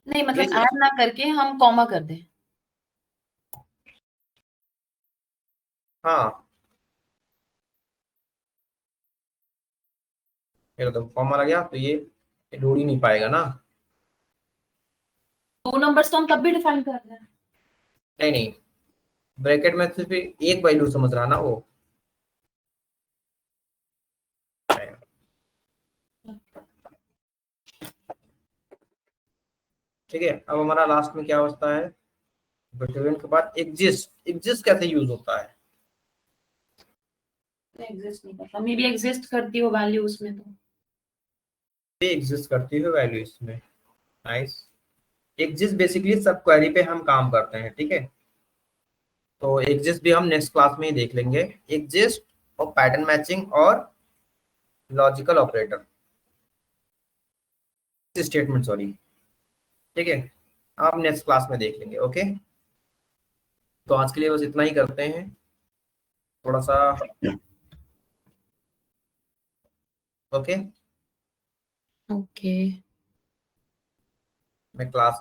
नहीं मतलब ऐड ना करके हम कॉमा कर दें। हाँ, एकदम कॉमा लग गया तो ये ढूंढ ही नहीं पाएगा ना। 2 नंबर्स तो हम तब भी डिफाइन कर रहे हैं। नहीं नहीं, ब्रैकेट में सिर्फ एक वैल्यू समझ रहा ना वो। ठीक है, अब हमारा लास्ट में क्या होता है? बिटवीन के बाद एग्जिस्ट। एग्जिस्ट कैसे यूज होता है? एग्जिस्ट नहीं करता, मे बी एग्जिस्ट करती हो वैल्यू उसमें, तो भी एग्जिस्ट करती है वैल्यू इसमें। नाइस। एग्जिस्ट बेसिकली सब क्वेरी पे हम काम करते हैं, ठीक है। तो एग्जिस्ट भी हम नेक्स्ट क्लास में ही देख लेंगे। एग्जिस्ट और पैटर्न मैचिंग और लॉजिकल ऑपरेटर स्टेटमेंट, सॉरी, ठीक है, आप नेक्स्ट क्लास में देख लेंगे। ओके, तो आज के लिए बस इतना ही करते हैं, थोड़ा सा। Okay, okay. मैं क्लास